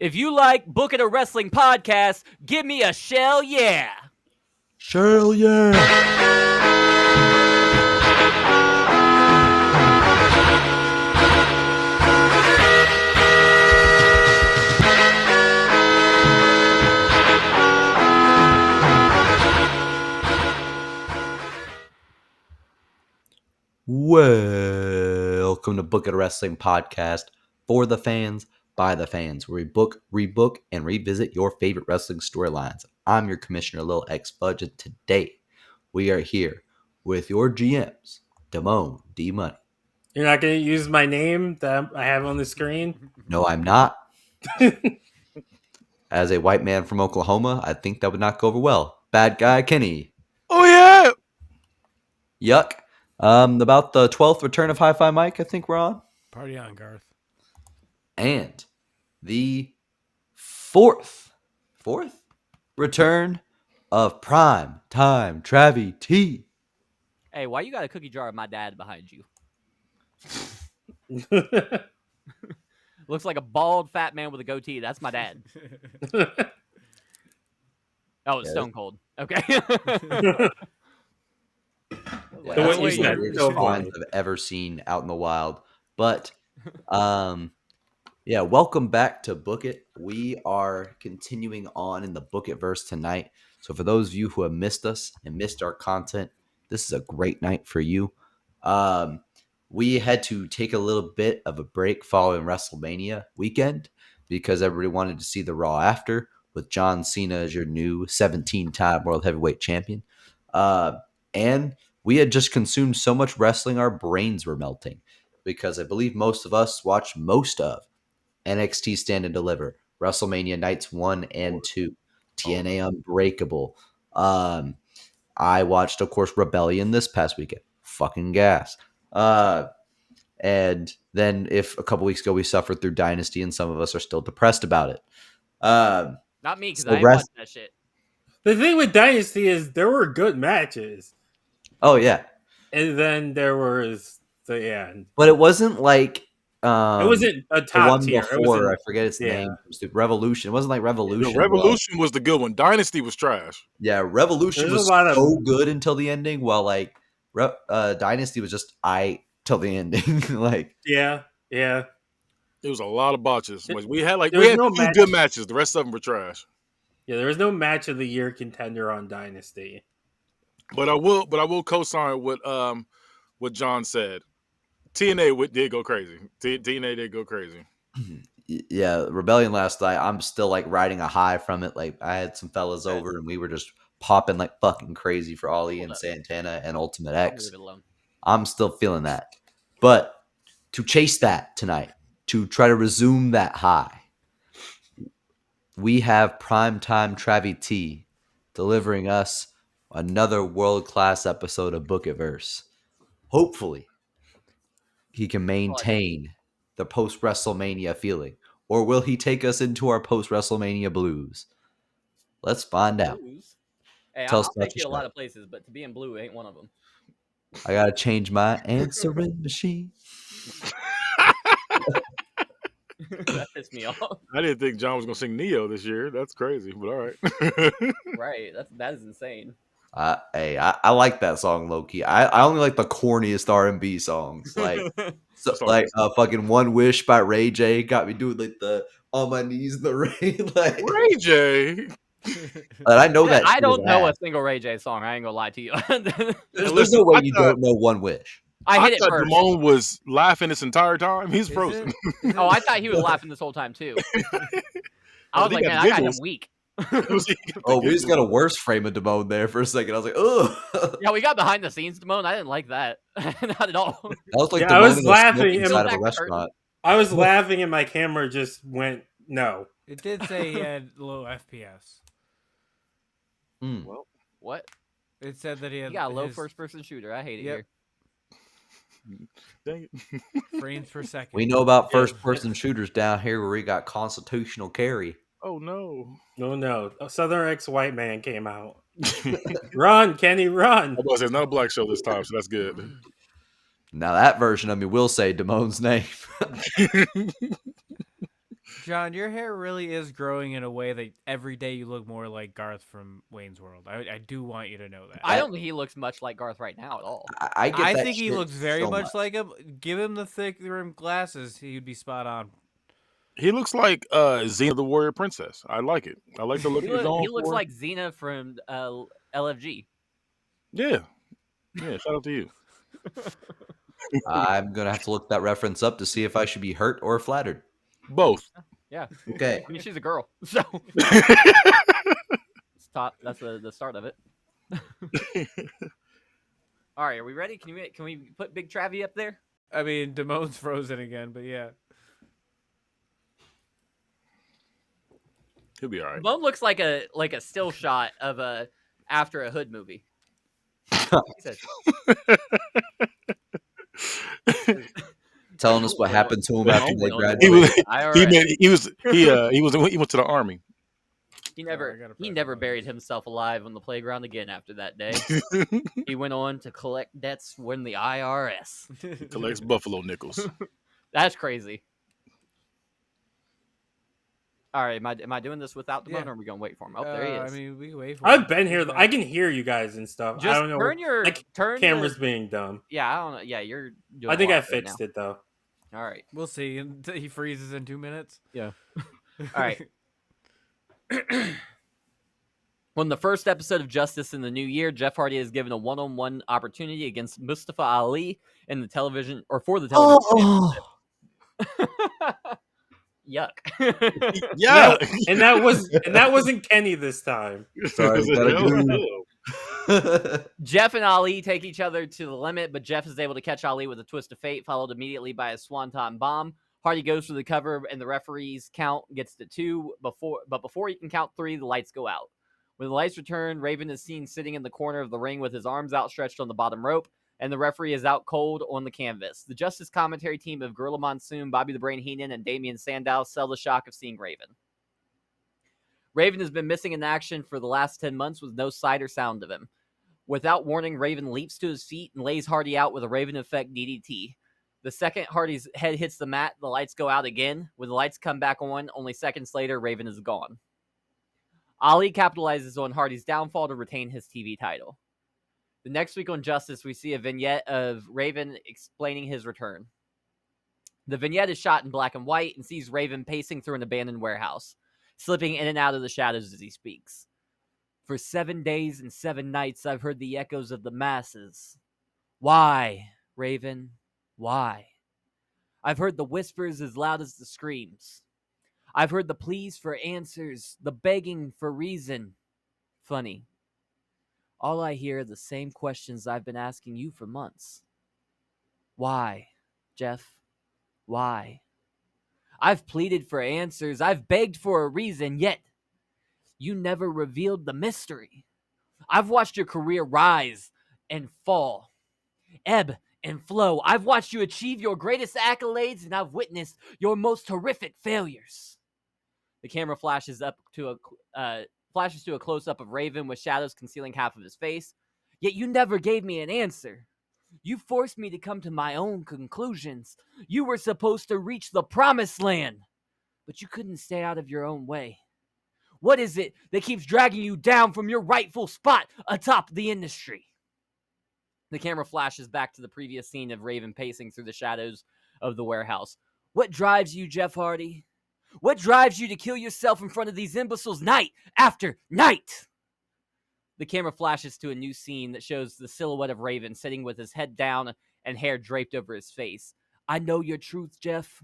If you like Book It a Wrestling podcast, give me a shell yeah. Shell yeah. Welcome to Book It a Wrestling podcast for the fans, by the fans, where we book, rebook, and revisit your favorite wrestling storylines. I'm your commissioner, Lil X Fudge, and today we are here with your GMs, Damone D Money. You're not going to use my name that I have on the screen? No, I'm not. As a white man from Oklahoma, I think that would not go over well. Bad guy Kenny. Oh yeah. Yuck. About the 12th return of Hi-Fi Mike, I think we're on. Party on, Garth. And the fourth return of Primetime Travvy T. Hey, why you got a cookie jar of my dad behind you? Looks like a bald fat man with a goatee. That's my dad. Oh, it's Stone Cold. Okay. Yeah, The that's way one you of said the it, weirdest so finds I've ever seen out in the wild. But, yeah, welcome back to Book It. We are continuing on in the BookItVerse tonight. So for those of you who have missed us and missed our content, this is a great night for you. We had to take a little bit of a break following WrestleMania weekend because everybody wanted to see the Raw after with John Cena as your new 17-time World Heavyweight Champion. And we had just consumed so much wrestling, our brains were melting because I believe most of us watched most of NXT Stand and Deliver, WrestleMania Nights 1 and 2, TNA Unbreakable. I watched, of course, Rebellion this past weekend. Fucking gas. And then if a couple weeks ago we suffered through Dynasty and some of us are still depressed about it. Not me, because So I ain't rest- watched that shit. The thing with Dynasty is there were good matches. Oh, yeah. And then there was the end. But it wasn't like It wasn't a the top one tier. before. I forget its yeah. name. Revolution. It wasn't like Revolution. The Revolution was the good one. Dynasty was trash. Yeah, Revolution There's was a lot of- so good until the ending, while like Dynasty was just till the ending. Like, Yeah. It was a lot of botches. Like, we had There was two no match. good matches. The rest of them were trash. Yeah, there was no match of the year contender on Dynasty. But I will co-sign what John said. TNA did go crazy. TNA did go crazy. yeah, Rebellion last night. I'm still like riding a high from it. Like, I had some fellas over and we were just popping like fucking crazy for Ali and Santana and Ultimate X. Leave it alone. I'm still feeling that. But to chase that tonight, to try to resume that high, we have Primetime Travvy T delivering us another world-class episode of BookItVerse. Hopefully, he can maintain the post-WrestleMania feeling. Or will he take us into our post-WrestleMania blues? Let's find out. Hey, Tell I'll us about take you your a lot show. of places, but to be in blue ain't one of them. I gotta change my answering machine. That pissed me off. I didn't think John was going to sing Neo this year. That's crazy, but all right. Right. That is insane. Hey, I like that song, low-key. I only like the corniest R&B songs. Like, fucking One Wish by Ray J got me doing like the on my knees in the rain. Like, Ray J. but I know that I shit don't is know ass. a single Ray J song. I ain't gonna lie to you. There's no way you don't know One Wish. I hit it thought first. Damone was laughing this entire time. He's frozen. Oh, I thought he was laughing this whole time too. I was he like, got man, I got him giggles. weak. Oh, we just got a worse frame of Damone there for a second. I was like, ugh. Yeah, we got behind the scenes, Damone. I didn't like that. Not at all. That was like Yeah, Damone I was in a laughing smoking in side of the a back restaurant. I was laughing and my camera just went no. It did say he had low FPS. Mm. Well, What? It said that he You had got a low his first-person shooter. I hate it Yep. here. dang it. frames per second. We know about Yeah. first-person shooters down here where we got constitutional carry. Oh, no. No. A Southern ex-white man came out. Run, Kenny, run. I was not a black show this time, so that's good. Now that version of me will say Damone's name. John, your hair really is growing in a way that every day you look more like Garth from Wayne's World. I do want you to know that. I don't think he looks much like Garth right now at all. I get I that think he shit looks very so much like him. Give him the thick rimmed glasses, he'd be spot on. He looks like Xena the Warrior Princess. I like it. I like the look you're going He looks for. like Xena from LFG. Yeah. Shout out to you. I'm gonna have to look that reference up to see if I should be hurt or flattered. Both. Yeah. Okay. I mean, she's a girl, so that's the start of it. All right, are we ready? Can we put Big Travvy up there? I mean, Damone's frozen again, but yeah. He'll be all right. Bone looks like a still shot of a after a Hood movie. Telling us what happened to him after they He graduated. he went to the army. He never buried himself alive on the playground again after that day. He went on to collect debts from the IRS. Collects buffalo nickels. That's crazy. All right, am I doing this without the Yeah. or are we gonna wait for him? Oh, there he is. I mean, we can wait for I've him. been here. I can hear you guys and stuff. Just I don't know. turn your Camera's being dumb. Yeah, I don't know. Yeah, you're. Doing I think a I lot right fixed it though. now. All right. We'll see. Until he freezes in 2 minutes. Yeah. All right. On the first episode of Justice in the New Year, Jeff Hardy is given a one-on-one opportunity against Mustafa Ali in the television for the television. Yuck. Yeah. And that wasn't Kenny this time. Sorry, Jeff and Ali take each other to the limit, but Jeff is able to catch Ali with a twist of fate, followed immediately by a swanton bomb. Hardy goes for the cover, and the referee's count gets to 2. Before he can count 3, the lights go out. When the lights return, Raven is seen sitting in the corner of the ring with his arms outstretched on the bottom rope, and the referee is out cold on the canvas. The Justice commentary team of Gorilla Monsoon, Bobby the Brain Heenan, and Damian Sandow sell the shock of seeing Raven. Raven has been missing in action for the last 10 months with no sight or sound of him. Without warning, Raven leaps to his feet and lays Hardy out with a Raven effect DDT. The second Hardy's head hits the mat, the lights go out again. When the lights come back on, only seconds later, Raven is gone. Ali capitalizes on Hardy's downfall to retain his TV title. The next week on Justice, we see a vignette of Raven explaining his return. The vignette is shot in black and white and sees Raven pacing through an abandoned warehouse, slipping in and out of the shadows as he speaks. For 7 days and 7 nights, I've heard the echoes of the masses. Why, Raven? Why? I've heard the whispers as loud as the screams. I've heard the pleas for answers, the begging for reason. Funny. All I hear are the same questions I've been asking you for months. Why, Jeff? Why? I've pleaded for answers. I've begged for a reason, yet you never revealed the mystery. I've watched your career rise and fall, ebb and flow. I've watched you achieve your greatest accolades, and I've witnessed your most horrific failures. The camera flashes to a close-up of Raven with shadows concealing half of his face. Yet you never gave me an answer. You forced me to come to my own conclusions. You were supposed to reach the promised land, but you couldn't stay out of your own way. What is it that keeps dragging you down from your rightful spot atop the industry? The camera flashes back to the previous scene of Raven pacing through the shadows of the warehouse. What drives you, Jeff Hardy? What drives you to kill yourself in front of these imbeciles night after night? The camera flashes to a new scene that shows the silhouette of Raven sitting with his head down and hair draped over his face. I know your truth, Jeff,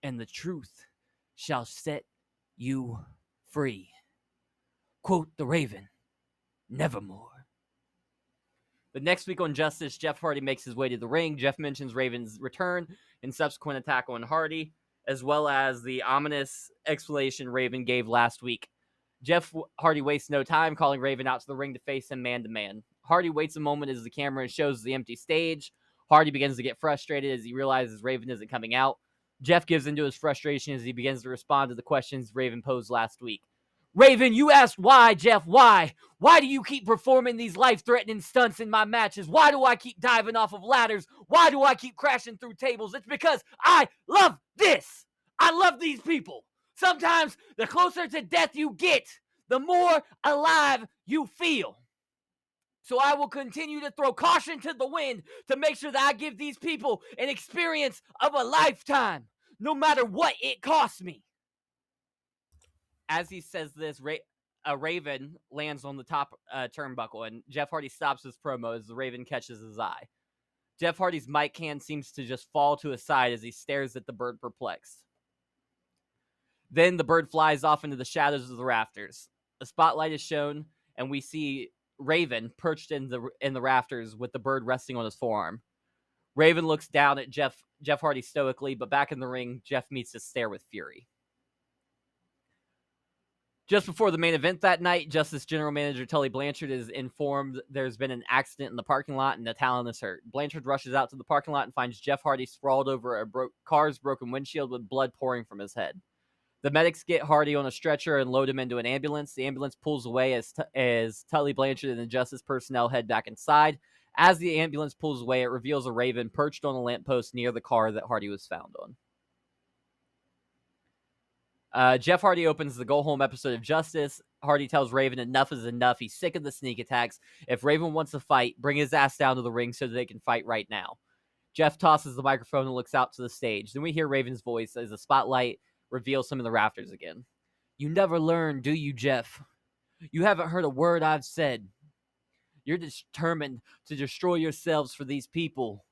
and the truth shall set you free. Quote the Raven, nevermore. The next week on Justice, Jeff Hardy makes his way to the ring. Jeff mentions Raven's return and subsequent attack on Hardy, as well as the ominous explanation Raven gave last week. Jeff Hardy wastes no time calling Raven out to the ring to face him man-to-man. Hardy waits a moment as the camera shows the empty stage. Hardy begins to get frustrated as he realizes Raven isn't coming out. Jeff gives into his frustration as he begins to respond to the questions Raven posed last week. Raven, you asked why, Jeff, why? Why do you keep performing these life-threatening stunts in my matches? Why do I keep diving off of ladders? Why do I keep crashing through tables? It's because I love this. I love these people. Sometimes the closer to death you get, the more alive you feel. So I will continue to throw caution to the wind to make sure that I give these people an experience of a lifetime, no matter what it costs me. As he says this, a raven lands on the top turnbuckle, and Jeff Hardy stops his promo as the raven catches his eye. Jeff Hardy's mic can seems to just fall to his side as he stares at the bird perplexed. Then the bird flies off into the shadows of the rafters. A spotlight is shown, and we see Raven perched in the rafters with the bird resting on his forearm. Raven looks down at Jeff Hardy stoically, but back in the ring, Jeff meets his stare with fury. Just before the main event that night, Justice General Manager Tully Blanchard is informed there's been an accident in the parking lot and the talent is hurt. Blanchard rushes out to the parking lot and finds Jeff Hardy sprawled over a car's broken windshield with blood pouring from his head. The medics get Hardy on a stretcher and load him into an ambulance. The ambulance pulls away as Tully Blanchard and the Justice personnel head back inside. As the ambulance pulls away, it reveals a raven perched on a lamppost near the car that Hardy was found on. Jeff Hardy opens the Go Home episode of Justice. Hardy tells Raven enough is enough. He's sick of the sneak attacks. If Raven wants to fight, bring his ass down to the ring so that they can fight right now. Jeff tosses the microphone and looks out to the stage. Then we hear Raven's voice as the spotlight reveals him in the rafters again. You never learn, do you, Jeff? You haven't heard a word I've said. You're determined to destroy yourselves for these people.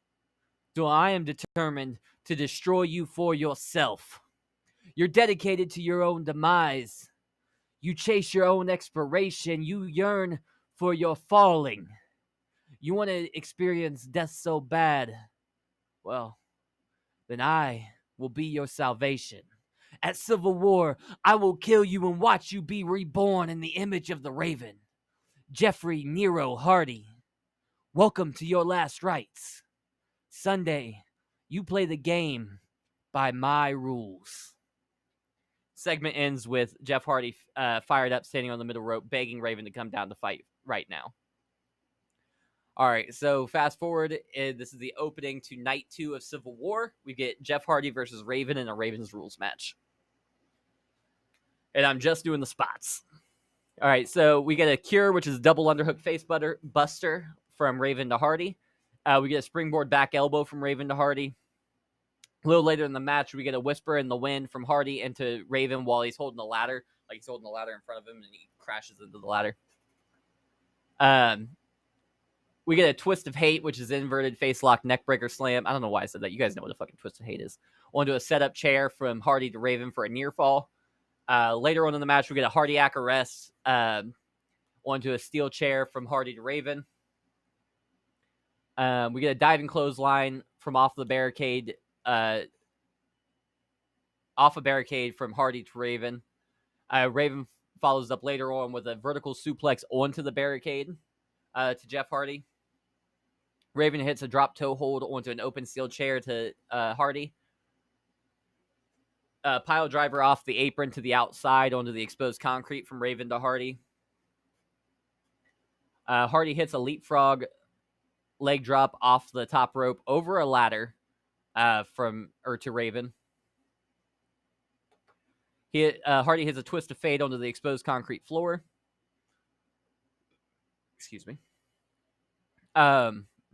So I am determined to destroy you for yourself. You're dedicated to your own demise. You chase your own expiration. You yearn for your falling. You want to experience death so bad. Well, then I will be your salvation. At Civil War, I will kill you and watch you be reborn in the image of the Raven. Jeffrey Nero Hardy, welcome to your last rites. Sunday, you play the game by my rules. Segment ends with Jeff Hardy fired up, standing on the middle rope, begging Raven to come down to fight right now. All right, so fast forward. This is the opening to night 2 of Civil War. We get Jeff Hardy versus Raven in a Raven's Rules match. And I'm just doing the spots. All right, so we get a cure, which is double underhook face buster from Raven to Hardy. We get a springboard back elbow from Raven to Hardy. A little later in the match, we get a whisper in the wind from Hardy into Raven while he's holding the ladder. Like he's holding the ladder in front of him, and he crashes into the ladder. We get a twist of hate, which is inverted face lock neckbreaker slam. I don't know why I said that. You guys know what a fucking twist of hate is. Onto a setup chair from Hardy to Raven for a near fall. Later on in the match, we get a Hardiac arrest onto a steel chair from Hardy to Raven. We get a diving clothesline from off a barricade from Hardy to Raven. Raven follows up later on with a vertical suplex onto the barricade to Jeff Hardy. Raven hits a drop toe hold onto an open steel chair to Hardy. Pile driver off the apron to the outside onto the exposed concrete from Raven to Hardy. Hardy hits a leapfrog leg drop off the top rope over a ladder to Raven. Hardy hits a twist of fate onto the exposed concrete floor. Excuse me.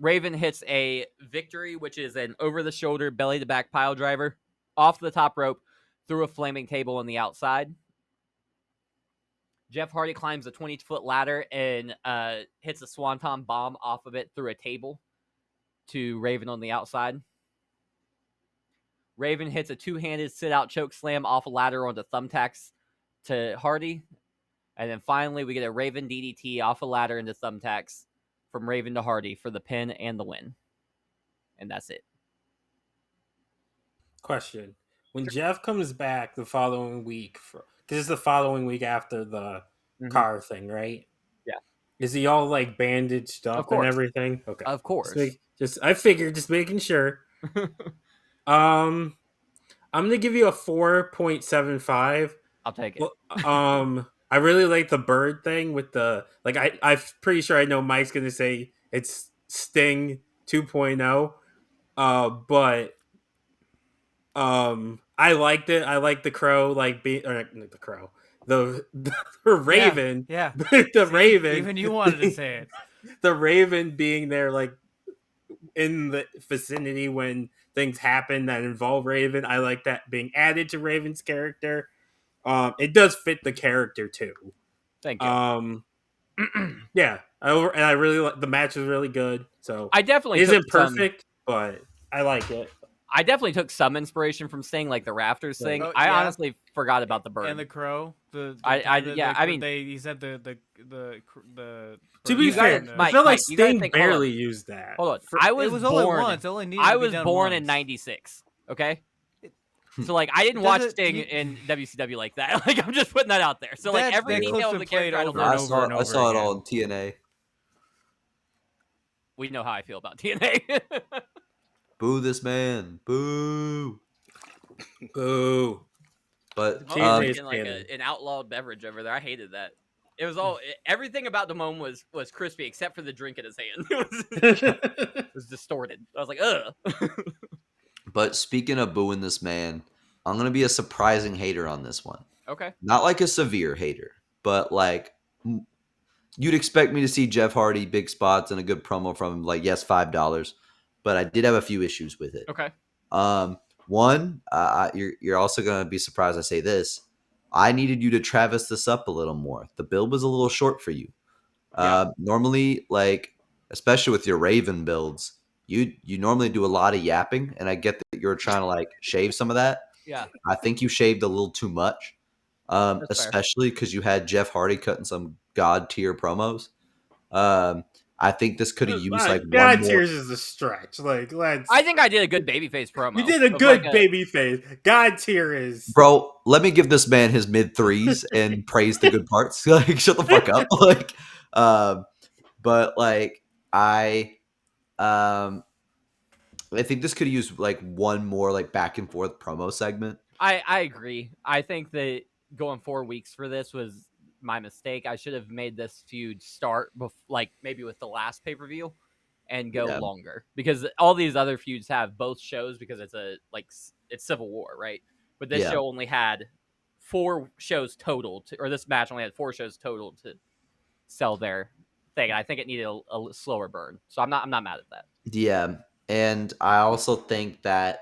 Raven hits a victory, which is an over-the-shoulder, belly-to-back pile driver off the top rope through a flaming table on the outside. Jeff Hardy climbs a 20-foot ladder and hits a swanton bomb off of it through a table to Raven on the outside. Raven hits a two-handed sit-out choke slam off a ladder onto thumbtacks to Hardy. And then finally, we get a Raven DDT off a ladder into thumbtacks from Raven to Hardy for the pin and the win. And that's it. Question. When Jeff comes back the following week, because it's the following week after the car thing, right? Yeah. Is he all like bandaged up and everything? Okay. Of course. I figured, just making sure. I'm gonna give you a 4.75. I'll take it. I really like the bird thing with the I'm pretty sure I know Mike's gonna say it's Sting 2.0. But I liked it. I liked the crow, like not the crow, the raven, Yeah. the See, raven. even you wanted to say it. The raven being there, like in the vicinity when things happen that involve Raven. I like that being added to Raven's character. It does fit the character too. Thank you. Yeah, I really like the match is really good. So I definitely it took isn't perfect, but I like it. I definitely took some inspiration from saying like the rafters Right. thing. Oh, I yeah. honestly forgot about the bird. And the crow, the Yeah, I mean, he said the To bird be you guy gotta, fair, in I the- Mike, feel like you gotta Sting think. Hold on, barely used that. hold on. for- I it was was only born. once. It only needed I to be was done born in once. '96. Okay, so like I didn't It watch doesn't- Sting he- in WCW like that. Like I'm just putting that out there. So like That- every that detail clip's of the been played character, I don't over know. and I over saw and I over saw it all again. on TNA. We know how I feel about TNA. Boo this man. Boo. Boo. But Damone was TNA is drinking like canon. an outlawed beverage over there. I hated that. It was all everything about Damone was crispy except for the drink in his hand. It was distorted. I was like, ugh. but speaking of booing this man, I'm gonna be a surprising hater on this one. Okay. Not like a severe hater, but like you'd expect me to see Jeff Hardy big spots and a good promo from him. Like yes, $5, but I did have a few issues with it. Okay. One, you're also gonna be surprised I say this. I needed you to Travis this up a little more. The build was a little short for you. Yeah. Normally, like especially with your Raven builds, you normally do a lot of yapping, and I get that you're trying to like shave some of that. Yeah. I think you shaved a little too much, That's fair. especially because you had Jeff Hardy cutting some god tier promos. I think this could have used like one God more. Tears is a stretch. Like let's. I think I did a good babyface promo. You did a of good like baby face. God Tier is. Bro, let me give this man his mid threes and praise the good parts. Like, shut the fuck up. Like, but like, um, I think this could use like one more like back and forth promo segment. I agree. I think that going 4 weeks for this was my mistake. I should have made this feud start like maybe with the last pay-per-view and go Yeah. longer because all these other feuds have both shows because it's it's Civil War, right? But this Yeah. show only had 4 shows total or this match only had 4 shows total to sell their thing. I think it needed a slower burn. So I'm not mad at that. Yeah, and I also think that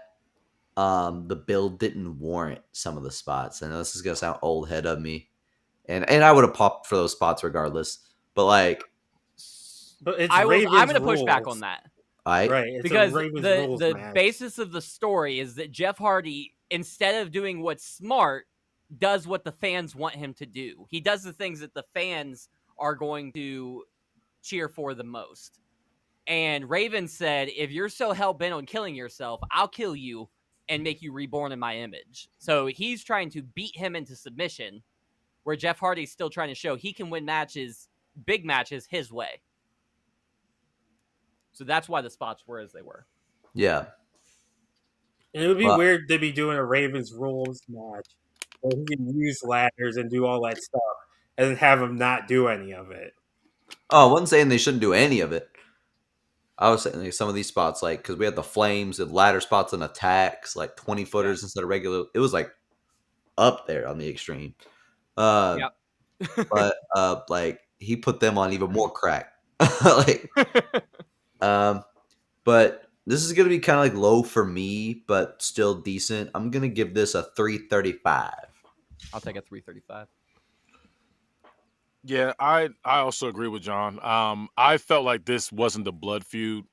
the build didn't warrant some of the spots. I know this is gonna sound old head of me, and I would have popped for those spots regardless. But like, But it's I'm Raven's going to push back rules. on that. Right, it's Because a Raven's the rules the match. basis of the story is that Jeff Hardy, instead of doing what's smart, does what the fans want him to do. He does the things that the fans are going to cheer for the most. And Raven said, if you're so hell-bent on killing yourself, I'll kill you and make you reborn in my image. So he's trying to beat him into submission, where Jeff Hardy's still trying to show he can win matches, big matches, his way. So that's why the spots were as they were. yeah, And it would be Well- weird to be doing a Ravens rules match where he can use ladders and do all that stuff and then have him not do any of it. oh, I wasn't saying they shouldn't do any of it. I was saying like, some of these spots, like because we had the flames and ladder spots and attacks, like 20-footers instead of regular. It was like up there on the extreme. Yep. But like he put them on even more crack. Like, but this is gonna be kind of like low for me, but still decent. I'm gonna give this a 335. I'll take a 335. Yeah, I also agree with John. I felt like this wasn't the blood feud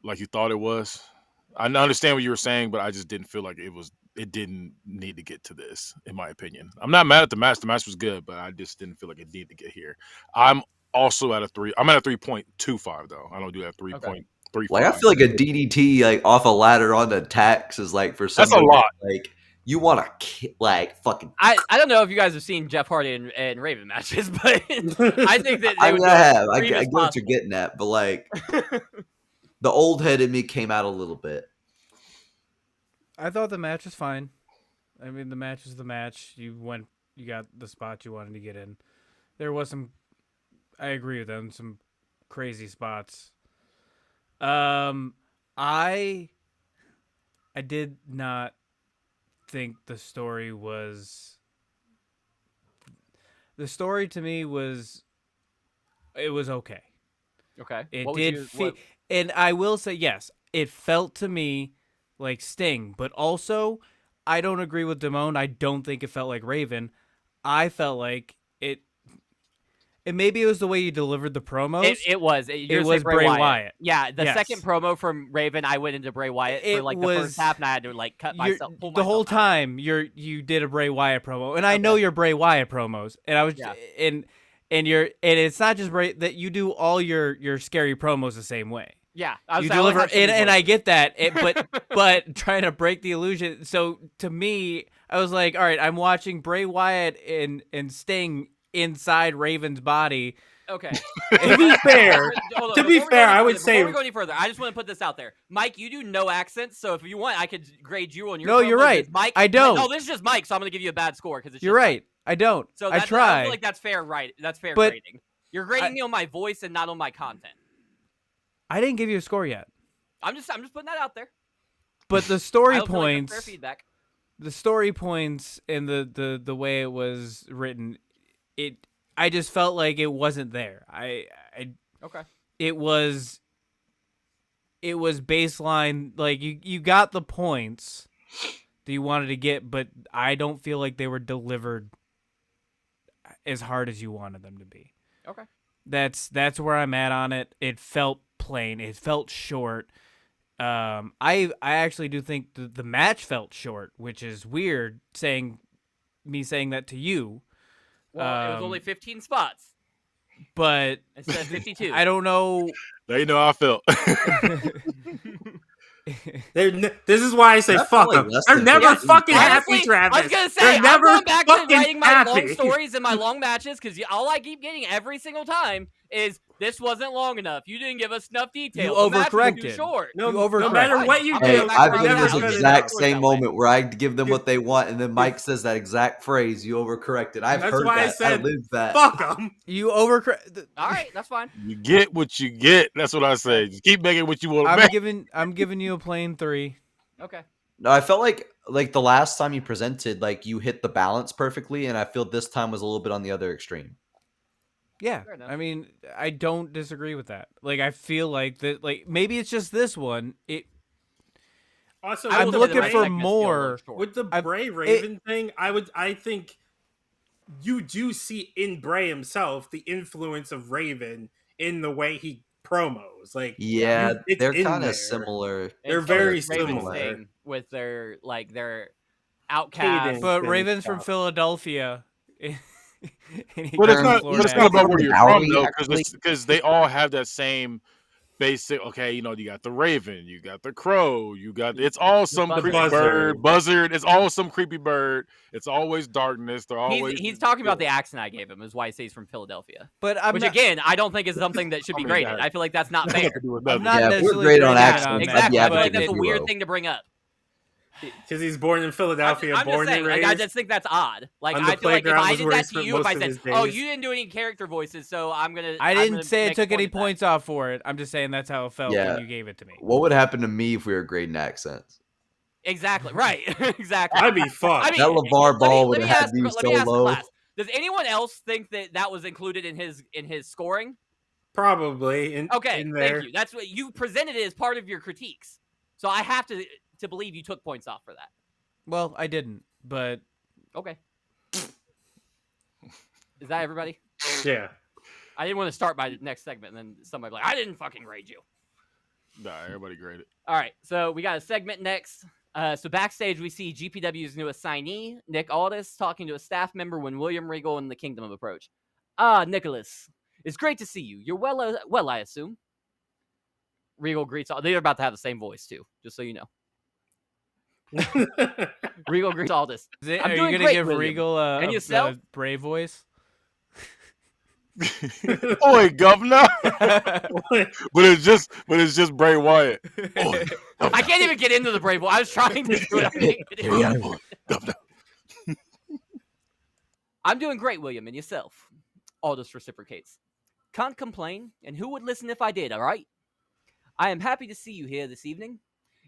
like you thought it was. I understand what you were saying, but I just didn't feel like it was. It didn't need to get to this, in my opinion. I'm not mad at the match. The match was good, but I just didn't feel like it needed to get here. I'm also at a 3. I'm at a 3.25 though. I don't do that 3.35. Like I feel like a DDT like off a ladder on attacks is like for That's a somebody lot. like you want to like fucking. I don't know if you guys have seen Jeff Hardy and Raven matches, but I think that they I would mean, go I as have. I extreme get as what you're possible. getting at, but like the old head in me came out a little bit. I thought the match was fine. I mean, the match was the match. You got the spot you wanted to get in. There was some, I agree with them, some crazy spots. I did not think the story was. The story to me was. It was okay. Okay. It What would did you? feel, and I will say yes, it felt to me like Sting, but also I don't agree with Damone. I don't think it felt like Raven. I felt like it. And maybe it was the way you delivered the promos. It was. You're It gonna say was Bray Wyatt. Yeah, the Yes. second promo from Raven, I went into Bray Wyatt for It like the was- first half, and I had to like pull the myself whole out. time you did a Bray Wyatt promo, and I know Okay. your Bray Wyatt promos, and I was Yeah. and it's not just Bray that you do all your scary promos the same way. Yeah, You deliver, and I get that, but trying to break the illusion. So to me, I was like, all right, I'm watching Bray Wyatt and Sting inside Raven's body. Okay. To be fair, Hold on, to be before we go fair, any I would further- say before we go any further, I just want to put this out there, Mike. You do no accents, so if you want, I could grade you on your. No, you're promos right. as Mike. I don't. No, this is just Mike, so I'm going to give you a bad score because it's. You're just right. Mike. I don't. So I I try. feel like that's fair, right? That's fair But grading. You're grading me on my voice and not on my content. I didn't give you a score yet. I'm just putting that out there. But the story I don't feel like that's points, fair feedback. the story points, and the way it was written, I just felt like it wasn't there. Okay. It was baseline. Like you got the points that you wanted to get, but I don't feel like they were delivered as hard as you wanted them to be. Okay. That's where I'm at on it. It felt plain. It felt short. I actually do think the match felt short, which is weird saying that to you. Well, it was only 15 spots But instead of 52. I don't know. Now you know how I felt. this is why I say That fuck felt like them. less They're than never 15 fucking spots. happy, Honestly, Travis. I was gonna say They're I'm never going back to fucking writing my happy. long stories and my long matches because all I keep getting every single time is this wasn't long enough. You didn't give us enough details. The match was too overcorrected. short. No, You no overcorrect. matter what you I'm do, Hey, going back I've to been in writing this out. never exact Stories same that way. moment where I give them what they want, and then Mike says that exact phrase. You overcorrected. I've That's heard why I that. said, lived that. fuck them. You overcorrect. All right, that's fine. You get what you get. That's what I say. Just keep making what you want to make. I'm giving you a plain 3. Okay. No, I felt like the last time you presented, like you hit the balance perfectly, and I feel this time was a little bit on the other extreme. Yeah, Fair enough. I mean, I don't disagree with that. Like, I feel like that. Like, maybe it's just this one. Also, I I'm will say the looking right for segments feel a little more short. with the I- Bray Raven thing, I think you do see in Bray himself the influence of Raven in the way he promos. Like, Yeah, it's they're in kind there. of similar. They're And so very is Raven similar. Sting with their outcast. Cadence. but and Raven's from stuff. Philadelphia. And he But comes it's from not. Florida. But it's not about where you're from Personality, though, actually. because they all have that same basic. Okay, you got the Raven, you got the Crow, you got. It's all some Buzzard. creepy bird, buzzard. It's all some creepy bird. It's always darkness. They're always. He's talking about the accent I gave him, is why he says he's from Philadelphia. But I'm Which not, again, I don't think is something that should be I mean, graded. that- I feel like that's not Nothing fair. to do with I'm nothing. not Yeah, if we're necessarily great on grading it accents, on I'd that, be Exactly. I happy feel to like that's a get weird zero. thing to bring up. Because he's born in Philadelphia, I'm just born saying, and like, raised. I just think that's odd. Like, On the I feel like if playground I was did where he that to spent you, if most I of said, his "Oh, days. you didn't do any character voices," so I'm gonna. I I'm didn't gonna say it make a took any point of that. points off for it. I'm just saying that's how it felt Yeah. when you gave it to me. What would happen to me if we were grading accents? Exactly. Right. Exactly. I'd be fucked. I mean, That LeVar Ball would let me have ask, you let so me ask the low. class. Does anyone else think that was included in his scoring? Probably. Okay, in there. thank you. That's what you presented it as part of your critiques. So I have to believe you took points off for that. Well, I didn't, but Okay. Is that everybody? Yeah. I didn't want to start my next segment and then somebody be like, I didn't fucking grade you. Nah, everybody graded. All right, so we got a segment next. So backstage, we see GPW's new assignee, Nick Aldis, talking to a staff member when William Regal and the Kingdom of approach. Ah, Nicholas, it's great to see you. You're well, I assume. Regal greets all. They're about to have the same voice too, just so you know. Regal greets Aldis. are you doing gonna great, give William. Regal And yourself? a brave voice? Oi, governor. but it's just Bray Wyatt. Oi, I can't even get into the brave one. I was trying to do it. I can't get into it. oi, governor. I'm doing great, William, and yourself. Aldous reciprocates. Can't complain, and who would listen if I did, all right? I am happy to see you here this evening.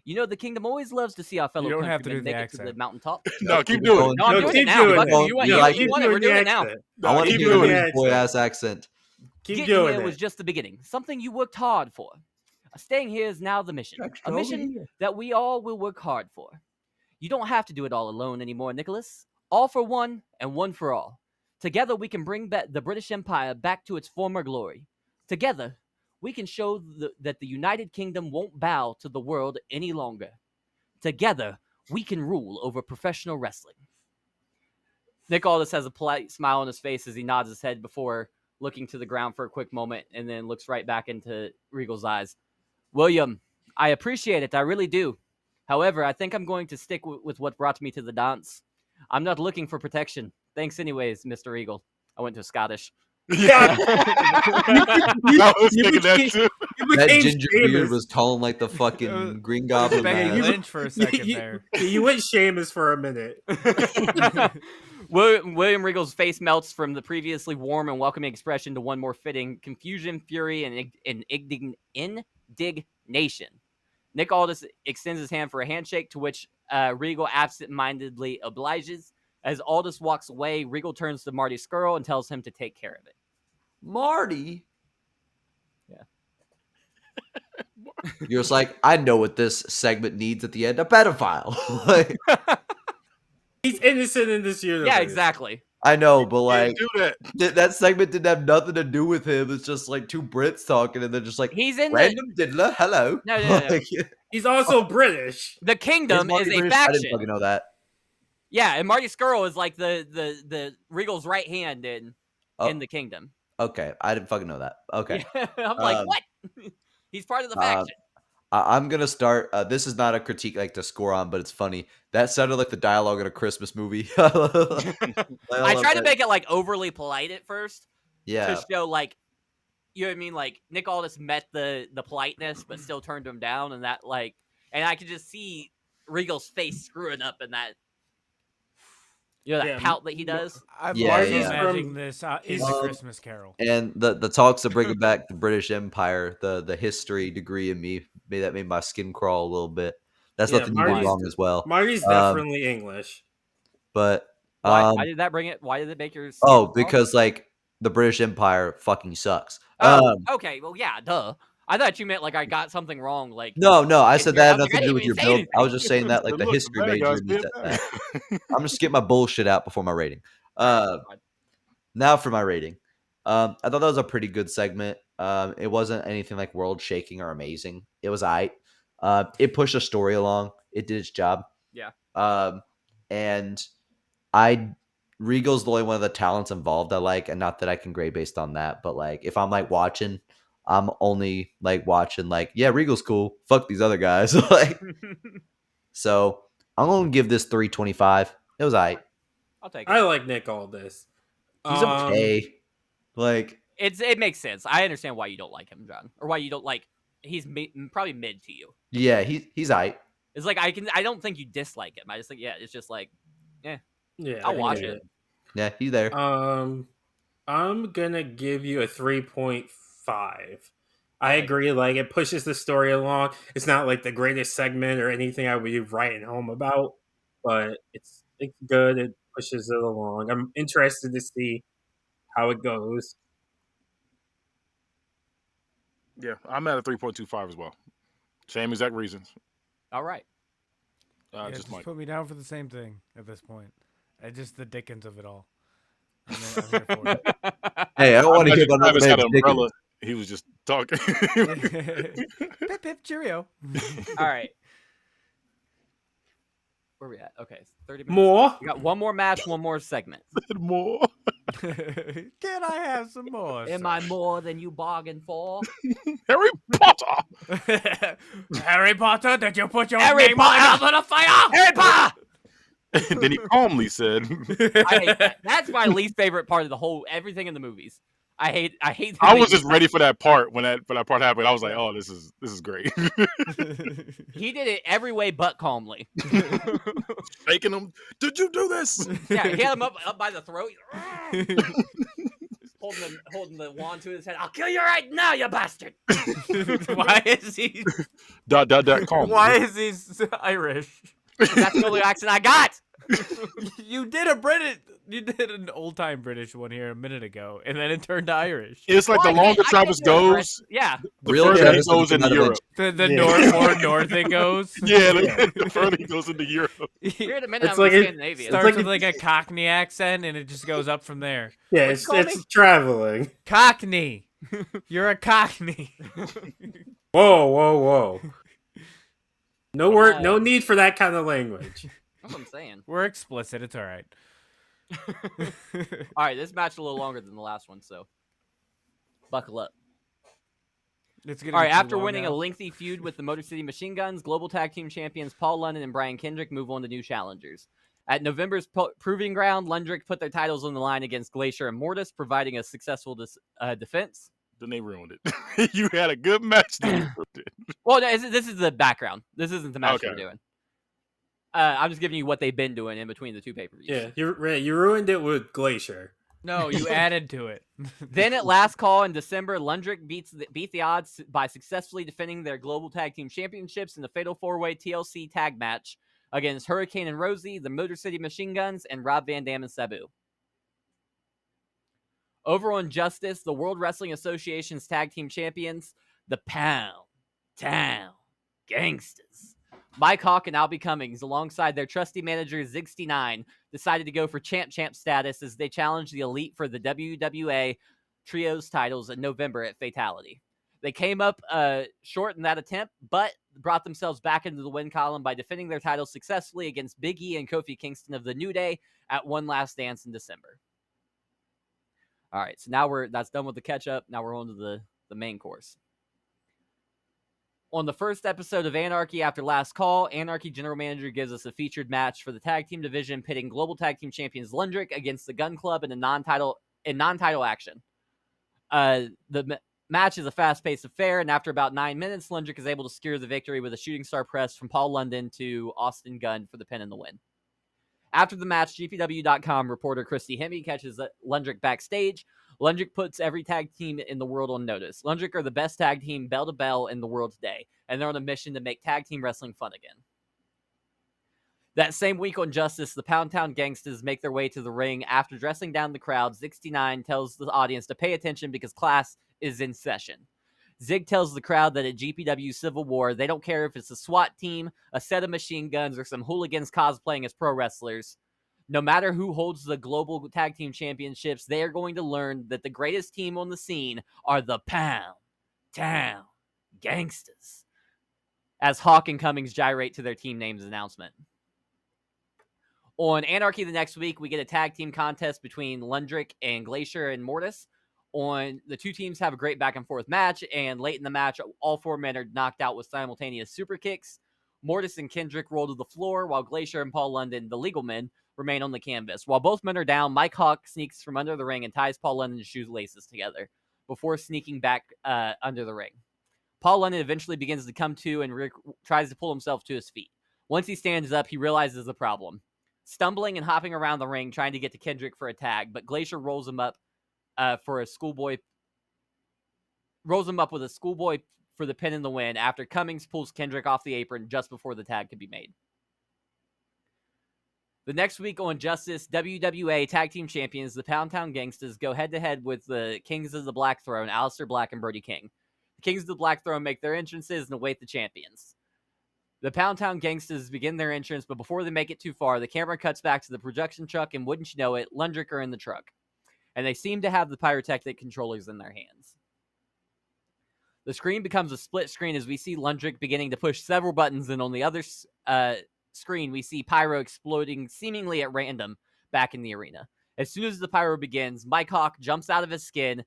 You know, the kingdom always loves to see our fellow don't have to countrymen do the make it to the accent. mountaintop. No, Keep keep it doing going. it. No, I'm going. doing No, it keep now. doing Fuck it. it. You want, You you, like you it? want it? We're the doing it now. accent. I want to keep hear doing the the big boy accent. ass accent. Keep Getting doing here it. was just the beginning. Something you worked hard for. Staying here is now the mission. A mission that we all will work hard for. You don't have to do it all alone anymore, Nicholas. All for one and one for all. Together we can bring back the British Empire back to its former glory. Together we can show that the United Kingdom won't bow to the world any longer. Together we can rule over professional wrestling. Nick Aldis has a polite smile on his face as he nods his head before looking to the ground for a quick moment and then looks right back into Regal's eyes. William, I appreciate it. I really do. However, I think I'm going to stick with what brought me to the dance. I'm not looking for protection. Thanks anyways, Mr. Eagle. I went to Scottish. Yeah. I was thinking that became, too. you That became ginger beard Seamus. was calling like the fucking Green Goblin Becky mask. Lynch for a second there. You went Seamus for a minute. William Regal's face melts from the previously warm and welcoming expression to one more fitting: confusion, fury, and indignation. Nick Aldis extends his hand for a handshake, to which Regal absent-mindedly obliges. As Aldis walks away, Regal turns to Marty Skrull and tells him to take care of it. Marty. Yeah. You're just like, I know what this segment needs at the end. A pedophile. Like, He's innocent in this universe. Yeah, exactly. I know, but like Can't do that. that segment didn't have nothing to do with him. It's just like two Brits talking, and they're just like, He's in random diddler, hello. No. Like, He's also British. the kingdom Marty is a British? I didn't faction. fucking know that. Yeah, and Marty Skrull is like the Regal's right hand in the kingdom. Okay, I didn't fucking know that. Okay. Yeah, I'm like, what? He's part of the faction. I'm gonna start. This is not a critique like to score on, but it's funny. That sounded like the dialogue in a Christmas movie. I tried to make it like overly polite at first yeah. to show like, you know what I mean? Like Nick Aldis met the politeness, but still turned him down, and that like, and I could just see Regal's face screwing up in that. You know that pout that he does. I'm Yeah, also yeah. imagining this is a Christmas Carol. And the talks of bringing back the British Empire, the history degree in me made my skin crawl a little bit. That's nothing you did wrong as well. Marty's definitely English. But Why did that bring it? Why did it make your skin oh, crawl? because like the British Empire fucking sucks. Oh, okay. Well, yeah, duh. I thought you meant like I got something wrong. Like No, I in said your- that I had was like, nothing to do I with your didn't even build. say I was just saying that like But the look, history bad major guys in me being said bad. that. I'm just getting my bullshit out before my rating. Now for my rating. I thought that was a pretty good segment. It wasn't anything like world shaking or amazing. It was aight. It pushed the story along. It did its job. Yeah. And Regal's the only one of the talents involved I like, and not that I can grade based on that, but like if I'm like watching, I'm only like watching like, yeah, Regal's cool. Fuck these other guys. Like, so I'm gonna give this 3.25. It was aight. I'll take it. I like Nick Aldis. He's okay. Like, It makes sense. I understand why you don't like him, John, or why you don't like. He's probably mid to you. yeah, he's aight. It's like I don't think you dislike him. I just think it's just like, Yeah, I'll watch it. Yeah, he's there. I'm gonna give you a 3.5. I agree. Like it pushes the story along. It's not like the greatest segment or anything I would be writing home about, but it's good. It pushes it along. I'm interested to see how it goes. Yeah, I'm at a 3.25 as well. Same exact reasons. All right. Just Mike. put me down for the same thing at this point. Just the Dickens of it all. I'm here for it. Hey, I don't want to Imagine give another Travis had man an Dickens. umbrella. He was just talking. Pip pip cheerio. All right. Where are we at? Okay, 30 minutes. More? We got one more match, one more segment. More. Can I have some more? Am I more than you bargained for? Harry Potter. Harry Potter? Did you put your Harry name Potter! on the fire? Harry Potter! And then he calmly said, I hate that. That's my least favorite part of the whole everything in the movies. I hate. I was just ready for that part when that part happened. I was like, oh, this is great. He did it every way but calmly. Shaking him. Did you do this? Yeah, he had him up by the throat. holding the wand to his head. I'll kill you right now, you bastard. Why is he? Calm. Why is he Irish? That's the only accent I got. You did an old time British one here a minute ago, and then it turned to Irish. It's like Well, the longer I Travis can't do it, goes, yeah. the Real further Travis he goes doesn't into come out of Europe. The Yeah. more north it goes. Yeah, the further he goes into Europe. Here in a minute, It's I'm like like it Scandinavian. Starts like with like a Cockney accent, and it just goes up from there. Yeah, What'd it's you call me? traveling. Cockney, you're a Cockney. Whoa. No word, Wow. no need for that kind of language. That's what I'm saying. We're explicit. It's all right. All right, this match is a little longer than the last one, so buckle up. It's gonna All be right, too after long winning now. a lengthy feud with the Motor City Machine Guns, Global Tag Team Champions Paul London and Brian Kendrick move on to new challengers. At November's Proving Ground, Lundrick put their titles on the line against Glacier and Mortis, providing a successful defense. Then they ruined it. You had a good match, then you ruined it. Well, this is the background. This isn't the match Okay. we're doing. I'm just giving you what they've been doing in between the two pay-per-views. Yeah, you ruined it with Glacier. No, you added to it. Then at last call in December, Lundrick beat the odds by successfully defending their Global Tag Team Championships in the Fatal 4-Way TLC tag match against Hurricane and Rosie, the Motor City Machine Guns, and Rob Van Dam and Sabu. Over on Justice, the World Wrestling Association's tag team champions, the Pound Town Gangsters, Mike Hawk and Albie Cummings, alongside their trusty manager Zig69, decided to go for champ status as they challenged the Elite for the WWA Trios titles in November at Fatality. They came up short in that attempt, but brought themselves back into the win column by defending their titles successfully against Big E and Kofi Kingston of the New Day at One Last Dance in December. All right, so now that's done with the catch-up. Now we're on to the main course. On the first episode of Anarchy After Last Call, Anarchy General Manager gives us a featured match for the tag team division, pitting Global Tag Team Champions Lundrick against the Gun Club in non-title action. The match is a fast-paced affair, and after about 9 minutes, Lundrick is able to secure the victory with a shooting star press from Paul London to Austin Gunn for the pin and the win. After the match, GPW.com reporter Christy Hemme catches Lundrick backstage. Lundrick puts every tag team in the world on notice. Lundrick are the best tag team bell to bell in the world today, and they're on a mission to make tag team wrestling fun again. That same week on Justice, the Pound Town Gangsters make their way to the ring. After dressing down the crowd, 69 tells the audience to pay attention because class is in session. Zig tells the crowd that at GPW Civil War, they don't care if it's a SWAT team, a set of machine guns, or some hooligans cosplaying as pro wrestlers. No matter who holds the Global Tag Team Championships, they are going to learn that the greatest team on the scene are the Pound Town Gangsters, as Hawk and Cummings gyrate to their team names announcement. On Anarchy the next week, we get a tag team contest between Lundrick and Glacier and Mortis. The two teams have a great back and forth match, and late in the match, all four men are knocked out with simultaneous super kicks. Mortis and Kendrick roll to the floor, while Glacier and Paul London, the legal men, remain on the canvas. While both men are down, Mike Hawk sneaks from under the ring and ties Paul London's shoelaces together before sneaking back under the ring. Paul London eventually begins to come to and tries to pull himself to his feet. Once he stands up, he realizes the problem. Stumbling and hopping around the ring, trying to get to Kendrick for a tag, but Glacier rolls him up with a schoolboy for the pin and the win after Cummings pulls Kendrick off the apron just before the tag could be made. The next week on Justice, WWA Tag Team Champions, the Pound Town Gangsters, go head-to-head with the Kings of the Black Throne, Aleister Black and Brody King. The Kings of the Black Throne make their entrances and await the champions. The Pound Town Gangsters begin their entrance, but before they make it too far, the camera cuts back to the production truck, and wouldn't you know it, Lundrick are in the truck. And they seem to have the pyrotechnic controllers in their hands. The screen becomes a split screen as we see Lundrick beginning to push several buttons, and on the other screen, we see pyro exploding seemingly at random back in the arena. As soon as the pyro begins, Mike Hawk jumps out of his skin,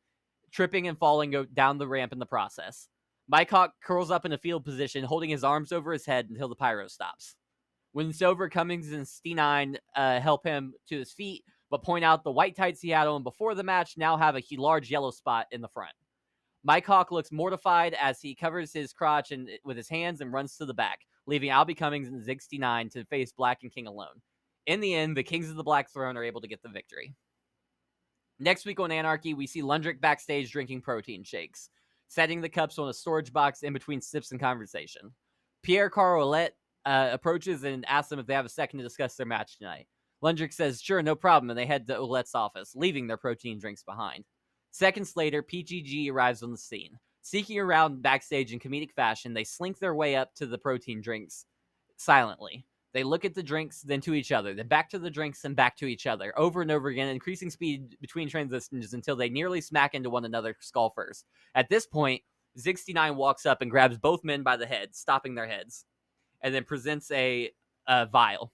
tripping and falling down the ramp in the process. Mike Hawk curls up in a field position, holding his arms over his head until the pyro stops. When it's over, Cummings and St9 help him to his feet, but point out the white tights he had on before the match now have a large yellow spot in the front. Mike Hawk looks mortified as he covers his crotch with his hands and runs to the back, leaving Albie Cummings and Zig69 to face Black and King alone. In the end, the Kings of the Black Throne are able to get the victory. Next week on Anarchy, we see Lundrick backstage drinking protein shakes, setting the cups on a storage box in between sips and conversation. Pierre Carolette approaches and asks them if they have a second to discuss their match tonight. Lundrick says, sure, no problem, and they head to Ouellette's office, leaving their protein drinks behind. Seconds later, PGG arrives on the scene. Sneaking around backstage in comedic fashion, they slink their way up to the protein drinks silently. They look at the drinks, then to each other, then back to the drinks, and back to each other, over and over again, increasing speed between transitions until they nearly smack into one another skull first. At this point, 69 walks up and grabs both men by the head, stopping their heads, and then presents a vial.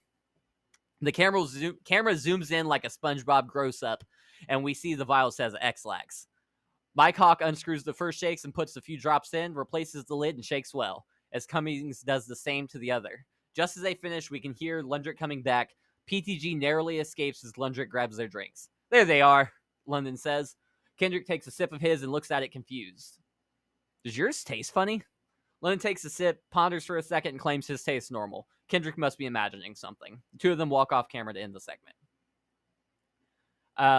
The camera zooms in like a SpongeBob gross-up, and we see the vial says X-Lax. Mike Hawk unscrews the first shakes and puts a few drops in, replaces the lid, and shakes well, as Cummings does the same to the other. Just as they finish, we can hear Lundrick coming back. PTG narrowly escapes as Lundrick grabs their drinks. There they are, London says. Kendrick takes a sip of his and looks at it confused. Does yours taste funny? London takes a sip, ponders for a second, and claims his tastes normal. Kendrick must be imagining something. The two of them walk off camera to end the segment.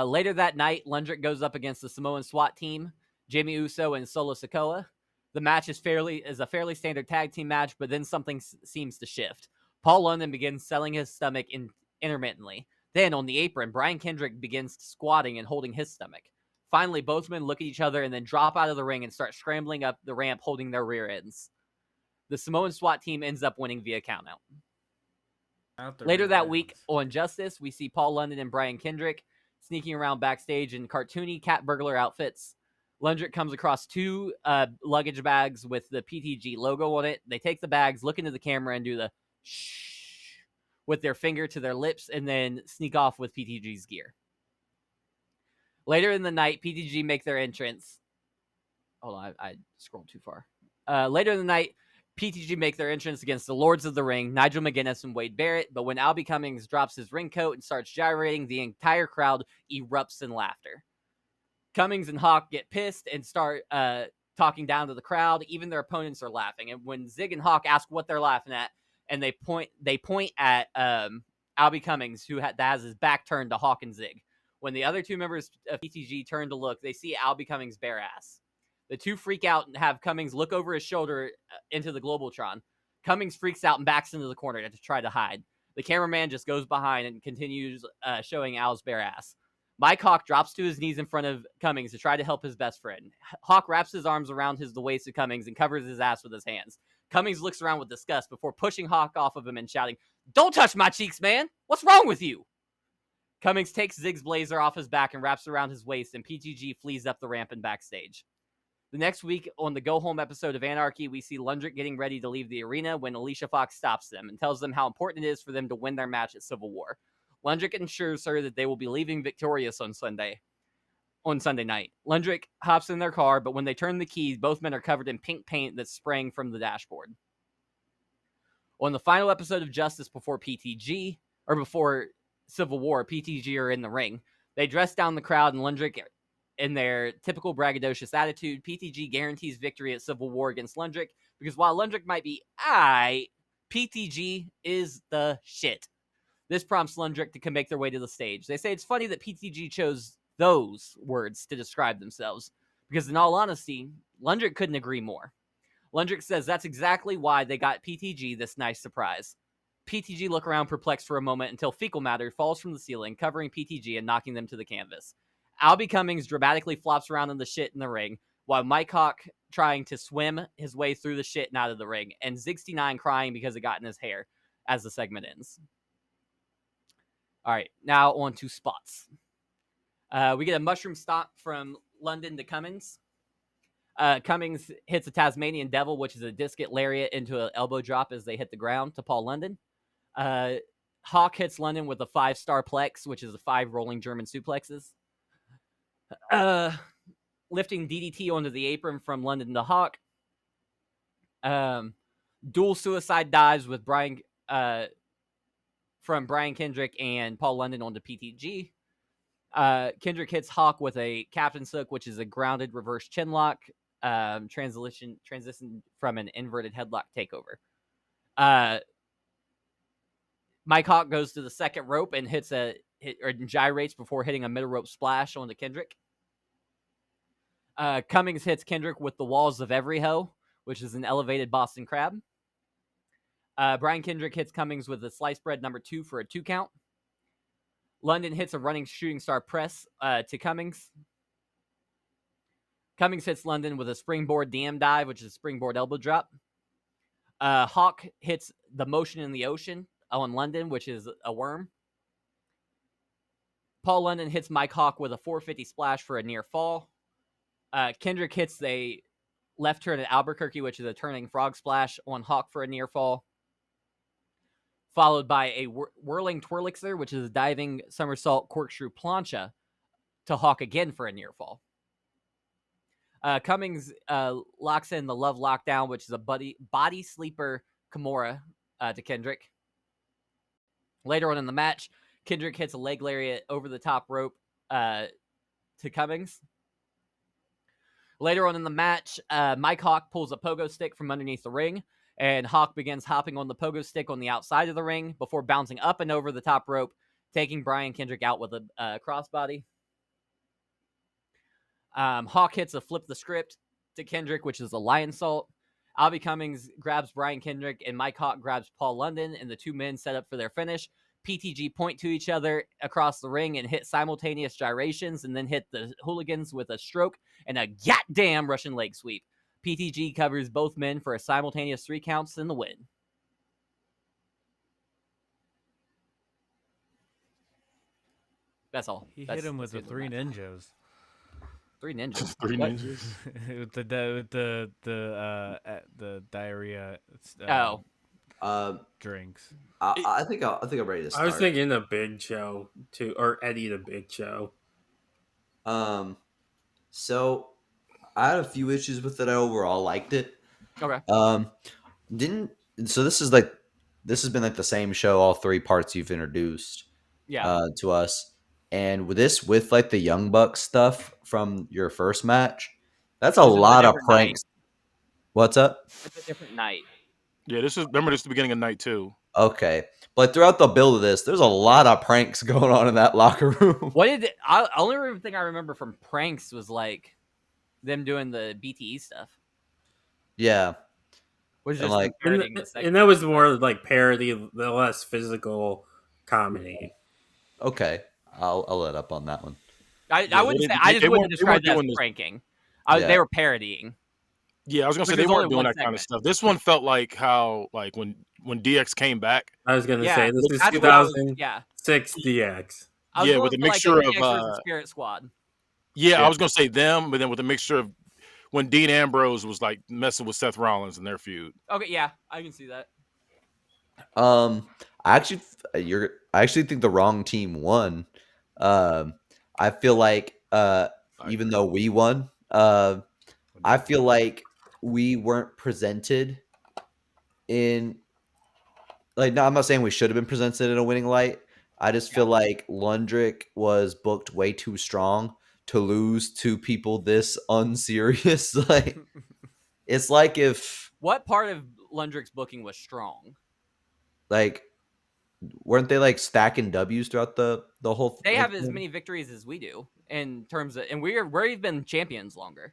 Later that night, Lundrick goes up against the Samoan SWAT team, Jimmy Uso and Solo Sikoa. The match is a fairly standard tag team match, but then something seems to shift. Paul London begins selling his stomach intermittently. Then, on the apron, Brian Kendrick begins squatting and holding his stomach. Finally, both men look at each other and then drop out of the ring and start scrambling up the ramp holding their rear ends. The Samoan SWAT team ends up winning via countout. Later that week, on Justice, we see Paul London and Brian Kendrick sneaking around backstage in cartoony cat burglar outfits. Lundrick comes across two luggage bags with the PTG logo on it. They take the bags, look into the camera, and do the shh with their finger to their lips, and then sneak off with PTG's gear. Later in the night, PTG make their entrance. Hold on, I scrolled too far. Later in the night, PTG make their entrance against the Lords of the Ring, Nigel McGuinness and Wade Barrett, but when Albie Cummings drops his ring coat and starts gyrating, the entire crowd erupts in laughter. Cummings and Hawk get pissed and start talking down to the crowd. Even their opponents are laughing. And when Zig and Hawk ask what they're laughing at, and they point at Albie Cummings, who has his back turned to Hawk and Zig. When the other two members of PTG turn to look, they see Albie Cummings' bare ass. The two freak out and have Cummings look over his shoulder into the Globaltron. Cummings freaks out and backs into the corner to try to hide. The cameraman just goes behind and continues showing Al's bare ass. Mike Hawk drops to his knees in front of Cummings to try to help his best friend. Hawk wraps his arms around the waist of Cummings and covers his ass with his hands. Cummings looks around with disgust before pushing Hawk off of him and shouting, "Don't touch my cheeks, man! What's wrong with you?" Cummings takes Zig's blazer off his back and wraps around his waist, and PTG flees up the ramp and backstage. The next week, on the Go Home episode of Anarchy, we see Lundrick getting ready to leave the arena when Alicia Fox stops them and tells them how important it is for them to win their match at Civil War. Lundrick ensures her that they will be leaving victorious on Sunday night. Lundrick hops in their car, but when they turn the keys, both men are covered in pink paint that's spraying from the dashboard. On the final episode of Justice before Civil War, PTG are in the ring. They dress down the crowd, and Lundrick, in their typical braggadocious attitude, PTG guarantees victory at Civil War against Lundrick, because while Lundrick might be PTG is the shit. This prompts Lundrick to make their way to the stage. They say it's funny that PTG chose those words to describe themselves, because in all honesty, Lundrick couldn't agree more. Lundrick says that's exactly why they got PTG this nice surprise. PTG look around perplexed for a moment until fecal matter falls from the ceiling, covering PTG and knocking them to the canvas. Albie Cummings dramatically flops around in the shit in the ring, while Mike Hawk trying to swim his way through the shit and out of the ring, and 69 crying because it got in his hair as the segment ends. All right, now on to spots. We get a mushroom stomp from London to Cummings. Cummings hits a Tasmanian Devil, which is a discus lariat, into an elbow drop as they hit the ground to Paul London. Hawk hits London with a 5-star plex, which is a 5 rolling German suplexes. Lifting DDT onto the apron from London to Hawk. Dual suicide dives with from Brian Kendrick and Paul London onto PTG. Kendrick hits Hawk with a captain's hook, which is a grounded reverse chinlock. Transition from an inverted headlock takeover. Mike Hawk goes to the second rope and hits a gyrates before hitting a middle rope splash onto Kendrick. Cummings hits Kendrick with the walls of every hoe, which is an elevated Boston Crab. Brian Kendrick hits Cummings with a sliced bread number 2 for a 2 count. London hits a running shooting star press to Cummings. Cummings hits London with a springboard DM dive, which is a springboard elbow drop. Hawk hits the motion in the ocean on London, which is a worm. Paul London hits Mike Hawk with a 450 splash for a near fall. Kendrick hits a left turn at Albuquerque, which is a turning frog splash on Hawk for a near fall. Followed by a whirling twirlixer, which is a diving somersault corkscrew plancha to Hawk again for a near fall. Cummings locks in the love lockdown, which is a body sleeper Kimura to Kendrick. Later on in the match, Kendrick hits a leg lariat over the top rope to Cummings. Later on in the match, Mike Hawk pulls a pogo stick from underneath the ring, and Hawk begins hopping on the pogo stick on the outside of the ring before bouncing up and over the top rope, taking Brian Kendrick out with a crossbody. Hawk hits a flip the script to Kendrick, which is a lion salt. Albie Cummings grabs Brian Kendrick, and Mike Hawk grabs Paul London, and the two men set up for their finish. PTG point to each other across the ring and hit simultaneous gyrations, and then hit the hooligans with a stroke and a goddamn Russian leg sweep. PTG covers both men for a simultaneous 3 counts in the win. That's all. He hit him with the 3 ninjas. 3 ninjas. 3 What? ninjas. with the diarrhea. Drinks. I think I'm ready to start. I was thinking the Big Show too, or Eddie the Big Show. So I had a few issues with it. I overall liked it. Okay. So this has been like the same show, all 3 parts you've introduced to us. And with like the Young Bucks stuff from your first match, that's a lot of pranks. What's up? It's a different night. Yeah, this is the beginning of night 2. Okay. But throughout the build of this, there's a lot of pranks going on in that locker room. Only thing I remember from pranks was like them doing the BTE stuff. Yeah. Was just like, and that was more like parody, the less physical comedy. Okay. I'll let up on that one. I wouldn't say. I just wouldn't describe that as pranking. They were parodying. Yeah, I was gonna say they weren't doing that kind of stuff. This one felt like how when DX came back. I was gonna say this is 2006 DX. Yeah, with a mixture of Spirit Squad. Yeah, I was gonna say them, but then with a mixture of when Dean Ambrose was like messing with Seth Rollins in their feud. Okay, yeah, I can see that. I actually think the wrong team won. I feel like even though we won, I feel like we weren't presented in like. No, I'm not saying we should have been presented in a winning light. I just feel like Lundrick was booked way too strong to lose to people this unserious. Like, it's like if what part of Lundrick's booking was strong? Like, weren't they like stacking W's throughout the whole? They have as many victories as we do in terms of, and we've been champions longer.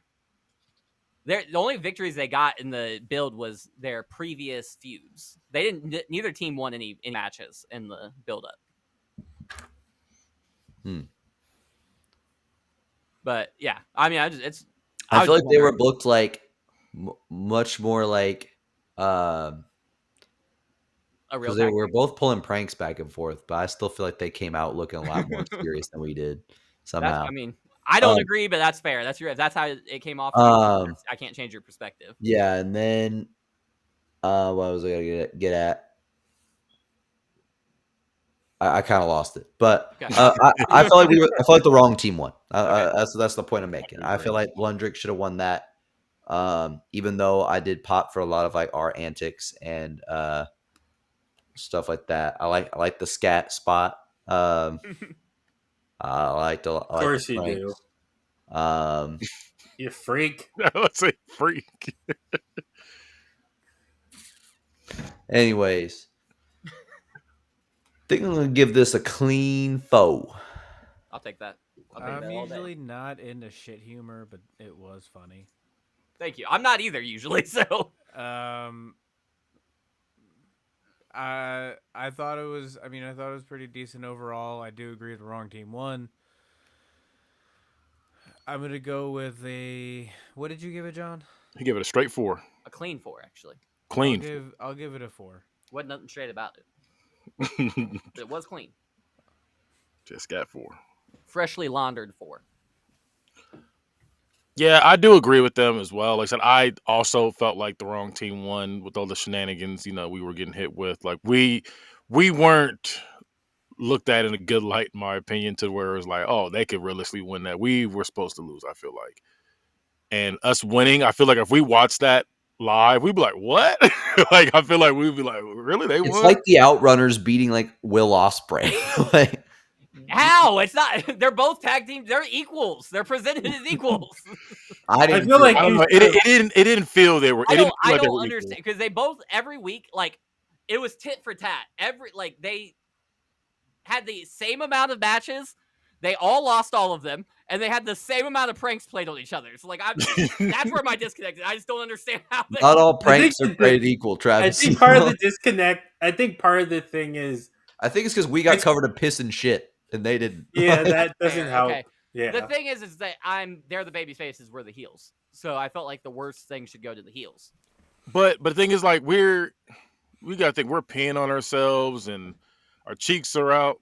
The only victories they got in the build was their previous feuds. They didn't. Neither team won any matches in the build up. But yeah, I mean, I feel like they were booked like much more like a real. Because they were both pulling pranks back and forth, but I still feel like they came out looking a lot more serious than we did somehow. I don't agree, but that's fair. That's how it came off. I can't change your perspective. Yeah, and then what was I gonna get at? I kind of lost it, but I feel like I feel like the wrong team won. That's the point I'm making. I feel like Lundrick should have won that, even though I did pop for a lot of like our antics and stuff like that. I like the scat spot. I like the. Of course you do. You freak. Let's say freak. Anyways, think I'm gonna give this a clean 4. I'll take that. I'll take I'm that all day. usually not into shit humor, but it was funny. Thank you. I'm not either usually, so I thought it was. I mean, I thought it was pretty decent overall. I do agree the wrong team won. I'm gonna go with a. What did you give it, John? He gave it a straight 4. a clean 4 actually. Clean. I'll give it a 4. Wasn't nothing straight about it. But it was clean. Just got 4. Freshly laundered 4. Yeah, I do agree with them as well. Like I said, I also felt like the wrong team won with all the shenanigans, we were getting hit with. Like we weren't looked at in a good light, in my opinion, to where it was like, oh, they could realistically win that. We were supposed to lose, I feel like. And us winning, I feel like if we watched that live, we'd be like, what? Like, I feel like we'd be like, really? They It's won? like the Outrunners beating like Will Ospreay. Like, How? It's not. They're both tag teams. They're equals. They're presented as equals. I didn't feel like I don't know. It didn't feel they were. It didn't feel I like they don't were understand equal. because they both every week like it was tit for tat. They had the same amount of matches. They all lost all of them, and they had the same amount of pranks played on each other. So like that's where my disconnect is. I just don't understand how they. Not all pranks think are created equal, I Travis. think part of the disconnect. I think part of the thing is, I think it's because we got covered in piss and shit, and they didn't. yeah, Like, that doesn't Fair, help. okay. Yeah, The thing is that they're the baby faces, we're the heels. So I felt like the worst thing should go to the heels. But the thing is, like, we gotta think we're peeing on ourselves and our cheeks are out.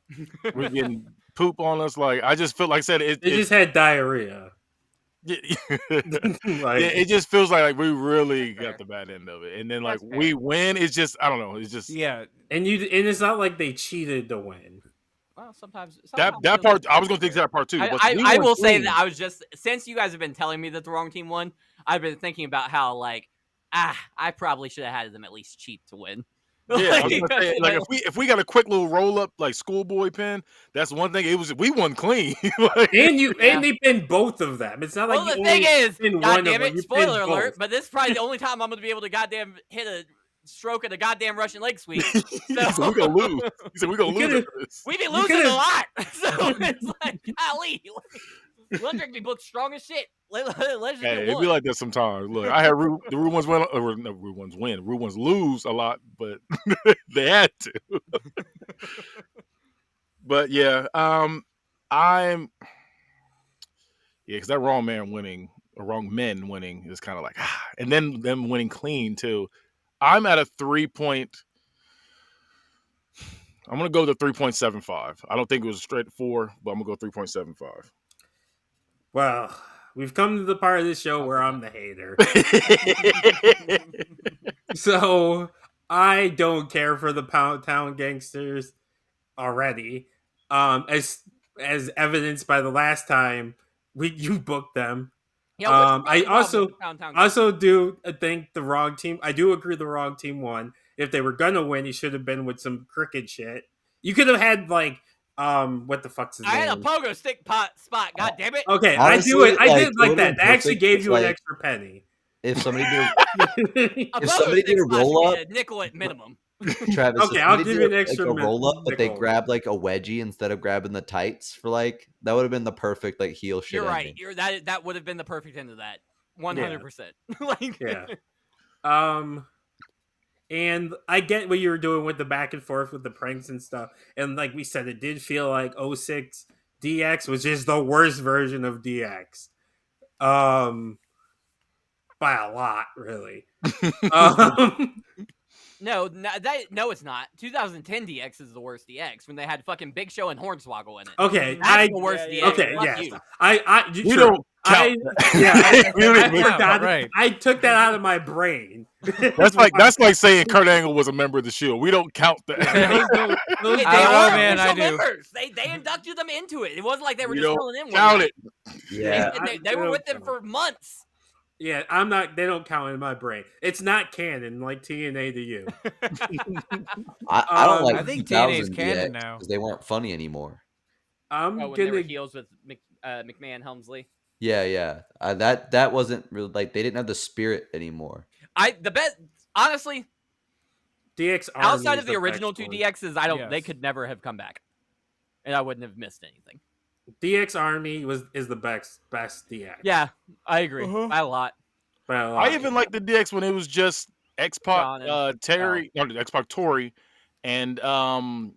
We're getting poop on us. Like, I just feel like I said they just had diarrhea. Like, it just feels like we really Fair. got the bad end of it. And then like That's fair. we win, it's just I don't know. It's just Yeah, and it's not like they cheated to win. Well, sometimes that feels part. like I was gonna think that part too. But we I won will say clean. that I was just since you guys have been telling me that the wrong team won, I've been thinking about how like I probably should have had them at least cheap to win. Yeah, I was gonna say, like if we got a quick little roll up like schoolboy pin, that's one thing. It was we won clean. Like, And Yeah. they pinned both of them. It's not Well, like the you thing only is, pinned God one damn of them. it, You spoiler pinned alert, both. but this is probably the only time I'm going to be able to goddamn hit a stroke at a goddamn Russian leg sweep. he said we're gonna lose. He said we're gonna You lose could've- after this. We be You losing could've- a lot. So it's like, golly. Electric be booked strong as shit. Let's just Hey, get it'd one. be like that sometimes. Look, I had the Rude ones win, or no, Rude ones win. Rude ones lose a lot, but they had to. But yeah, because that wrong men winning is kind of like, and then them winning clean too. I'm at a 3 point. I'm gonna go to 3.75. I don't think it was a straight 4, but I'm gonna go 3.75. Well, we've come to the part of the show where I'm the hater. So I don't care for the Pound Town Gangsters already. As evidenced by the last time you booked them. Yeah, what's the I problem with the Poundtown also do think the wrong team. I do agree the wrong team won. If they were gonna win, he should have been with some cricket shit. You could have had like what the fuck's his I name? had a pogo stick spot. God damn it! Okay, Honestly, I like, did like it that. would've They been actually perfect gave if, you an like, extra penny. if somebody did, A if pogo somebody stick did a spot should roll be up, a nickel at minimum. Travis, Okay, if I'll somebody give did you an extra like a roll up, but they nickel. grabbed like a wedgie instead of grabbing the tights for like that would have been the perfect like heel shit. You're right. ending. That would have been the perfect end of that. 100%. Like Yeah. And I get what you were doing with the back and forth with the pranks and stuff. And like we said, it did feel like 06 DX was just the worst version of DX. By a lot, really. No, it's not. 2010 DX is the worst DX when they had fucking Big Show and Hornswoggle in it. Okay, That's the worst DX. Okay, Fuck yes. you. We don't count. I forgot. right. I took that out of my brain. That's like saying Kurt Angle was a member of the Shield. We don't count that. Those They Oh, are man, I official do. members. They inducted them into it. It wasn't like they were We just don't filling in one count night. it. Yeah, They were with them for months. Yeah, I'm not. They don't count in my brain. It's not canon like TNA to you. I don't like I think 2000 TNA's canon DX now. because they weren't funny anymore. I'm Oh, when they were gonna. heels with McMahon Helmsley. Yeah. That wasn't really like they didn't have the spirit anymore. The best, honestly, DX Army Outside is of the the original best two one. DXs, they Yes. could never have come back, and I wouldn't have missed anything. DX Army is the best DX. Yeah, I agree Uh-huh. by a lot. by a lot. I even like the DX when it was just X Pac, Sean and- Terry, no, X Pac, Tori, and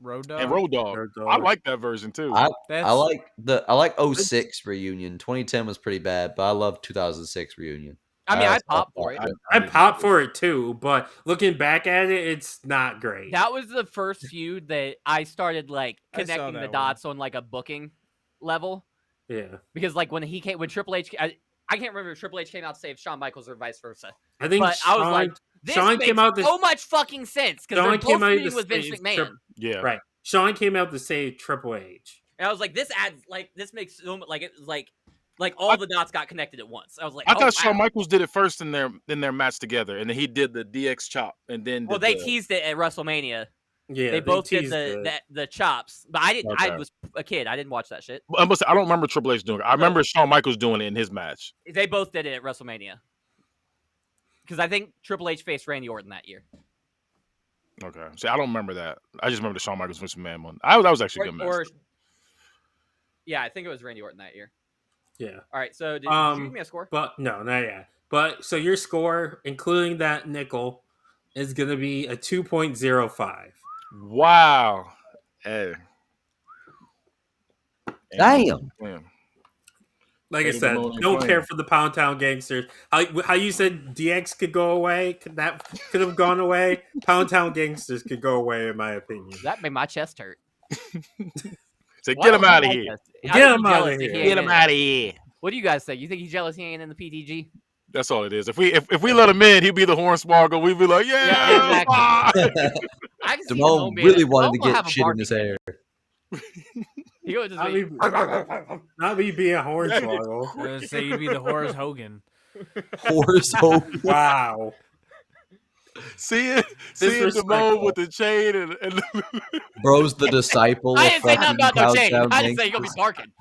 Road Dogg. and Road Dogg. Road I Dogg. like that version too. I That's like 06 reunion. 2010 was pretty bad, but I love 2006 reunion. I mean, I saw popped for it. I popped for it too, but looking back at it, it's not great. That was the first feud that I started like I saw connecting the that dots on like a booking level, Yeah, because like when Triple H, I can't remember if Triple H came out to save Shawn Michaels or vice versa. I think But I was like, this Shawn makes came out to so much fucking sense because Shawn they're came both out to feuding with Vince save McMahon. Yeah, right. Shawn came out to save Triple H. And I was like, this adds like this makes so much like it was like all the dots got connected at once. I was like, I oh, thought Shawn wow. Michaels did it first in their match together, and then he did the DX chop, and then Well, did they the- teased it at WrestleMania. Yeah, They both did teased it. the chops, but I didn't. I Okay. was a kid. I didn't watch that shit. I don't remember Triple H doing it. I remember Shawn Michaels doing it in his match. They both did it at WrestleMania. Because I think Triple H faced Randy Orton that year. Okay, see, I don't remember that. I just remember the Shawn Michaels Vince McMahon one. That was actually a good match. Yeah, I think it was Randy Orton that year. Yeah. All right, so did you give me a score? But no, not yet. But so your score, including that nickel, is going to be a 2.05. Wow. Hey. Damn. Damn. Like I Eddie said, Ramone don't playing. care for the Pound Town Gangsters. How you said DX could go away? That could have gone away. Pound Town Gangsters could go away, in my opinion. That made my chest hurt. So Why get him don't I out of like here. this? I Get think him he's outta jealous that here. he Get ain't him in it. out of here. What do you guys think? You think he's jealous he ain't in the PTG? That's all it is. If we let him in, he'd be the Hornswoggle. We'd be like, yeah, exactly. fine. I can see Damone Damone being really it. wanted to Damone will have get a shit in barking his fit. hair. He would just Not be, me, not me being a I hornswoggle. was gonna say you'd be the Horace Hogan. Horse Hogan. Wow. seeing Disrespectful. Damone with the chain and Bro's the disciple. I of didn't say nothing about no fucking chain. Countdown I didn't say he'll be Gangsters. barking.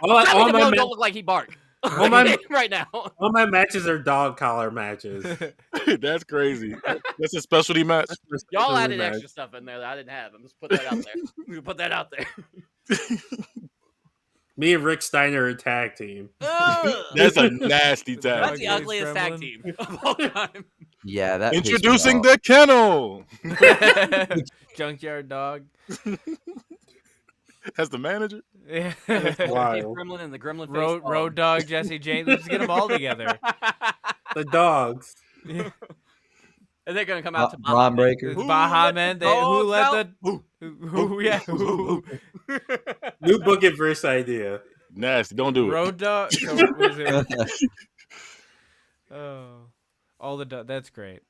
All Tell me my, Damone ma- don't look like he bark. all my- right now. all my matches are dog collar matches. that's crazy. That's a specialty match. Y'all added extra stuff in there that I didn't have. I'm just put that out there. We put that out there. Me and Rick Steiner are a tag team. Ugh. That's a nasty That's tag. the Dog ugliest days tag Gremlin. team of all time. Yeah, that pissed me Introducing off. the kennel Junkyard Dog. as the manager. Yeah. Wild. Gremlin and the Gremlin face Road, dog. Road Dog, Jesse James. Let's get them all together. The dogs. And they're gonna come out to Braun Breaker. It's Who Baja let Man. the Who dogs let out? the yeah? Who? New BookItVerse idea. Nasty. Don't do it. Road Dog. So, was it- oh, all the dog. That's great.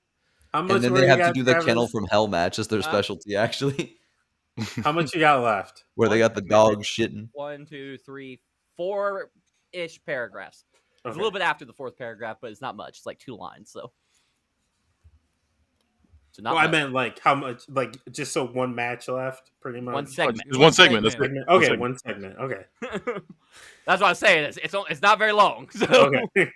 How much And then more they you have to got, do the Travis? kennel from hell match as their specialty, actually, How much you got left? where they got the dog shitting. 1, 2, 3, 4-ish paragraphs. It's Okay. a little bit after the fourth paragraph, but it's not much. It's like 2 lines, so not Well, I much. meant like how much? Like just so one match left, pretty much. One segment. It's one segment. That's good. Segment. One Okay, segment. one segment. Okay. That's what I'm saying. It's not very long. So. Okay.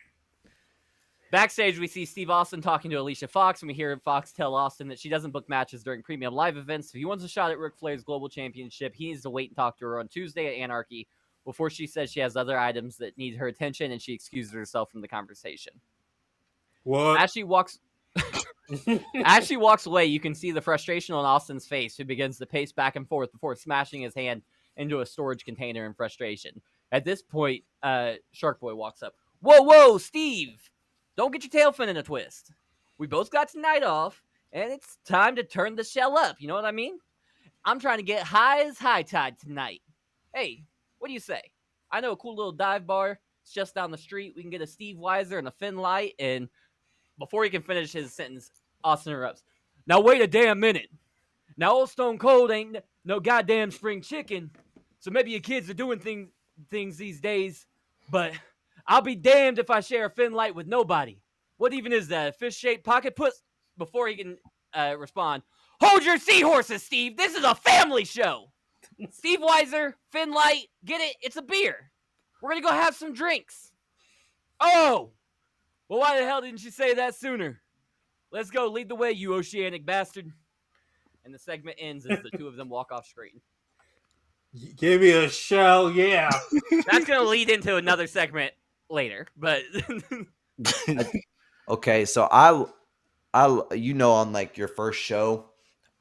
Backstage, we see Steve Austin talking to Alicia Fox, and we hear Fox tell Austin that she doesn't book matches during premium live events. If he wants a shot at Ric Flair's global championship, he needs to wait and talk to her on Tuesday at Anarchy before she says she has other items that need her attention, and she excuses herself from the conversation. What? As she walks away, you can see the frustration on Austin's face, who begins to pace back and forth before smashing his hand into a storage container in frustration. At this point, Shark Boy walks up. Whoa, Steve! Don't get your tail fin in a twist. We both got tonight off, and it's time to turn the shell up. You know what I mean? I'm trying to get high as high tide tonight. Hey, what do you say? I know a cool little dive bar. It's just down the street. We can get a Steve Weiser and a Finn Light, and before he can finish his sentence, Austin interrupts. Now wait a damn minute. Now old Stone Cold ain't no goddamn spring chicken, so maybe your kids are doing things these days, but I'll be damned if I share a Finn Light with nobody. What even is that, a fish-shaped pocket puss? Before he can respond, hold your seahorses, Steve. This is a family show. Steve Weiser, Finn Light, get it? It's a beer. We're going to go have some drinks. Oh, well, why the hell didn't you say that sooner? Let's go. Lead the way, you oceanic bastard. And the segment ends as the two of them walk off screen. Give me a shell, yeah. That's going to lead into another segment later, but Okay, so I on like your first show,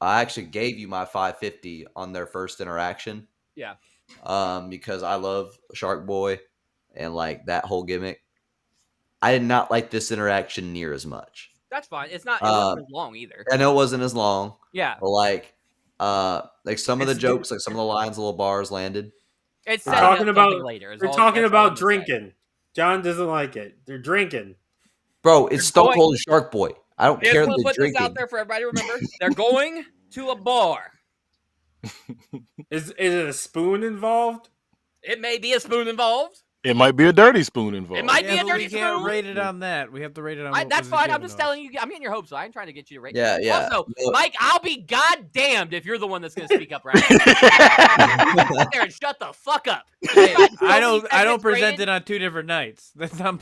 I actually gave you my 550 on their first interaction. yeah. Because I love Shark Boy and like that whole gimmick. I did not like this interaction near as much. That's fine. It wasn't as long either. I know it wasn't as long. Yeah. But like some of the jokes, like some of the lines, little bars landed. It's We're setting up talking something about later. We're talking about drinking. John doesn't like it. They're drinking. Bro, it's Stone Cold and Shark Boy. I don't care that We'll they're put drinking. this out there for everybody to remember. They're going to a bar. Is it a spoon involved? It may be a spoon involved. It might be a dirty spoon involved. It might be a but dirty we can't spoon. rate it on that. We have to rate it on. What That's was fine. given I'm just to us. telling you. I'm getting your hopes. So I ain't trying to get you to rate. Yeah. Also, No. Mike, I'll be goddamned if you're the one that's going to speak up right now. Sit there and shut the fuck up. Hey, You got so I many don't segments present rated. it on 2 different nights. That's not.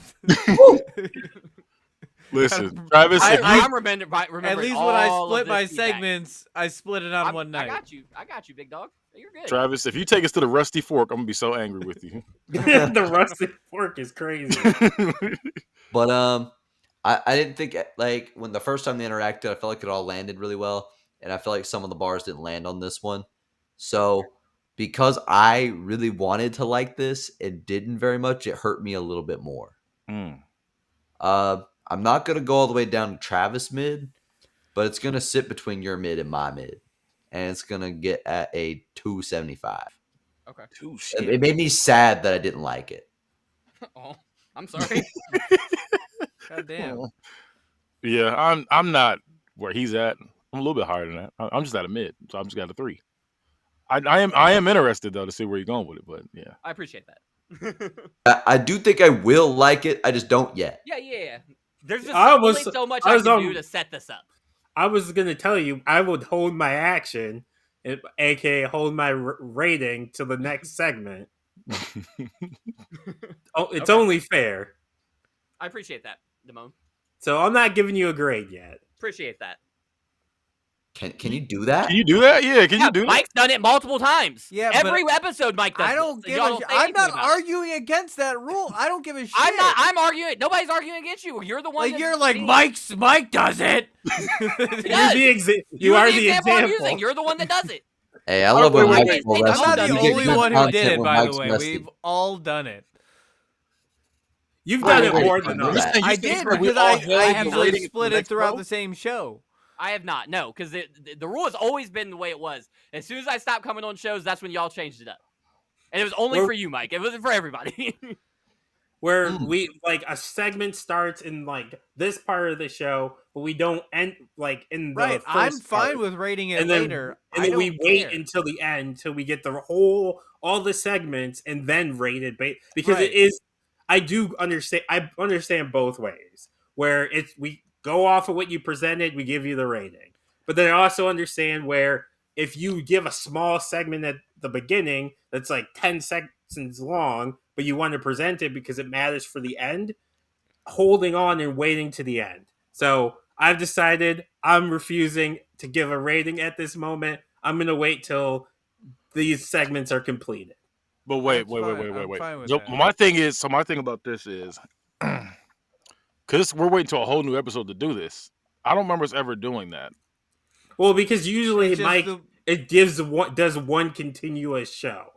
Listen, Travis, I'm remembering. At least when I all of split this my feedback. segments, I split it on one I night. got you, big dog. You're good. Travis, if you take us to the Rusty Fork, I'm gonna be so angry with you. The rusty fork is crazy. But I didn't think like when the first time they interacted, I felt like it all landed really well, and I feel like some of the bars didn't land on this one. So because I really wanted to like this, it didn't very much. It hurt me a little bit more. Mm. I'm not gonna go all the way down to Travis mid, but it's gonna sit between your mid and my mid, and it's gonna get at a 275. Okay. It made me sad that I didn't like it. Oh, I'm sorry. God damn. Yeah, I'm not where he's at. I'm a little bit higher than that. I'm just at a mid, so I'm just got a 3. I am interested though to see where you're going with it, but yeah. I appreciate that. I do think I will like it. I just don't yet. Yeah. There's just only so much I can do to set this up. I was gonna tell you I would hold my action, aka hold my rating to the next segment. It's only fair. I appreciate that, Damone. So I'm not giving you a grade yet. Appreciate that. Can you do that? Can you do that? Yeah, can you do that? Mike's done it multiple times. Yeah, every episode Mike does. I don't this, give so a y'all shit. don't say I'm not anything about it. arguing against that rule. I don't give a shit. I'm arguing. Nobody's arguing against you. You're the one. Like that's you're like being- Mike does it. does. You are the I'm example. using. You're the one that does it. Hey, I love when wait, Mike's wait. full I'm rested. I'm not You the get only good one who content did it, when by the Mike's way. rested. We've all done it. You've done it Wait, more wait, than wait. us. You're saying- I did because I actually split it throughout the same show. I have not. No, because the rule has always been the way it was. As soon as I stopped coming on shows, that's when y'all changed it up. And it was only for you, Mike. It wasn't for everybody. Where we like a segment starts in like this part of the show, but we don't end like in the Right, first I'm fine part. with rating it And then, later. and I then we don't wait care. until the end till we get the all the segments and then rate it because Right. it is. I do understand. I understand both ways. Where it's we go off of what you presented, we give you the rating. But then I also understand where if you give a small segment at the beginning that's like 10 seconds long, but you want to present it because it matters for the end, holding on and waiting to the end. So I've decided I'm refusing to give a rating at this moment. I'm going to wait till these segments are completed. But wait. I'm fine with So that. my thing about this is, because we're waiting till a whole new episode to do this. I don't remember us ever doing that. Well, because usually It's just Mike it does one continuous show.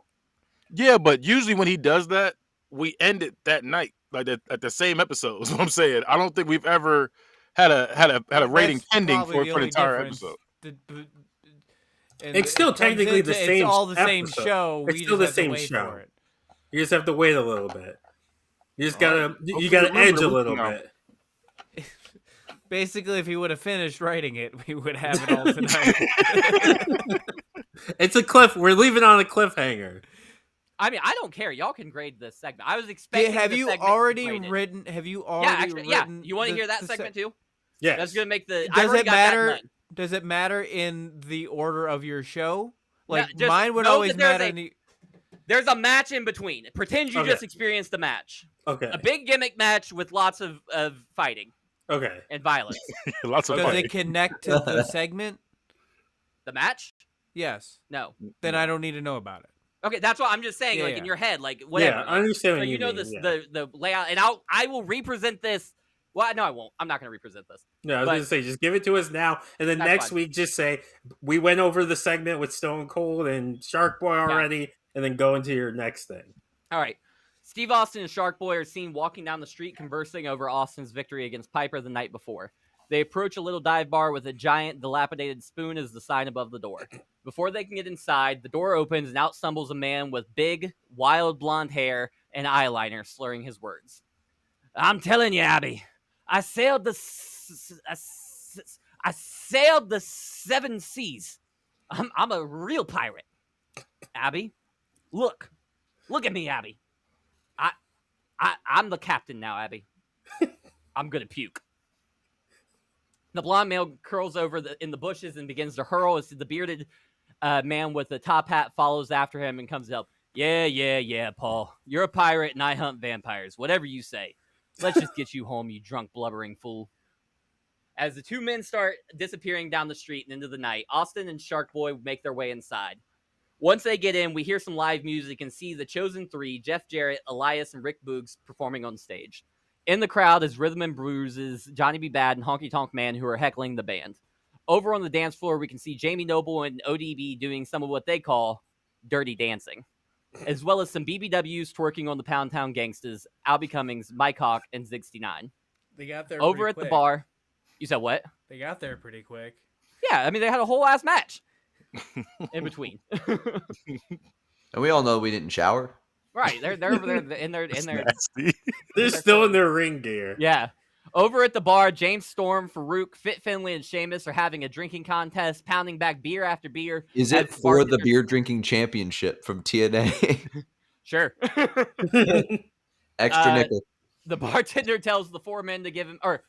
Yeah, but usually when he does that, we end it that night, like at the same episode. Is what I'm saying. I don't think we've ever had a rating That's pending probably for the an only entire difference. episode. And It's still it comes technically the into- same It's all the same episode. show. It's We still just the have to same wait show. for it. You just have to wait a little bit. You just gotta you Okay, gotta remember edge a the little week now. bit. Basically, if he would have finished writing it, we would have it all tonight. It's a cliff. We're leaving on a cliffhanger. I mean, I don't care. Y'all can grade this segment. I was expecting. Have the you segment to be already graded. written? Have you Yeah, already actually, yeah. written? You want to the- hear that the segment too? Yes. That's gonna make the. I Does already it got that matter? done. Does it matter in the order of your show? Like just mine would know always that there's matter. a- In the, There's a match in between. Pretend you Okay. just experienced the match. Okay. A big gimmick match with lots of fighting. Okay. and violence. Lots of Does fighting. it connect to the segment? The match? Yes. No. Then I don't need to know about it. Okay, that's what I'm just saying. Yeah, like yeah. in your head, like whatever. Yeah, I like, understand so what you you know mean, this yeah. the layout, and I will represent this. Well, no, I won't. I'm not going to represent this. No, I was But- gonna say just give it to us now, and then That's next fine. week just say we went over the segment with Stone Cold and Shark Boy already, and then go into your next thing. All right. Steve Austin and Shark Boy are seen walking down the street conversing over Austin's victory against Piper the night before. They approach a little dive bar with a giant, dilapidated spoon as the sign above the door. Before they can get inside, the door opens and out stumbles a man with big, wild blonde hair and eyeliner slurring his words. I'm telling you, Abby, I sailed the sailed the 7 seas. I'm a real pirate. Abby, look at me, Abby. I'm the captain now, Abby. I'm gonna puke. The blonde male curls over in the bushes and begins to hurl as the bearded man with the top hat follows after him and comes up. Yeah, Paul. You're a pirate and I hunt vampires. Whatever you say. Let's just get you home, you drunk, blubbering fool. As the two men start disappearing down the street and into the night, Austin and Shark Boy make their way inside. Once they get in, we hear some live music and see the Chosen Three, Jeff Jarrett, Elias, and Rick Boogs performing on stage. In the crowd is Rhythm and Bruises, Johnny B. Bad, and Honky Tonk Man, who are heckling the band. Over on the dance floor, we can see Jamie Noble and ODB doing some of what they call dirty dancing, as well as some BBWs twerking on the Pound Town Gangstas, Albie Cummings, Mike Hawk, and Zig69. They got there Over pretty at the quick. bar, you said what? They got there pretty quick. Yeah, I mean, they had a whole ass match in between. And we all know we didn't shower. Right, they're over there in their Nasty. They're still in their ring gear. yeah. Over at the bar, James Storm, Farouk, Fit Finley, and Sheamus are having a drinking contest, pounding back beer after beer. Is as it for the bartenders- beer drinking championship from TNA? Sure. Extra nickel. The bartender tells the 4 men to give him, or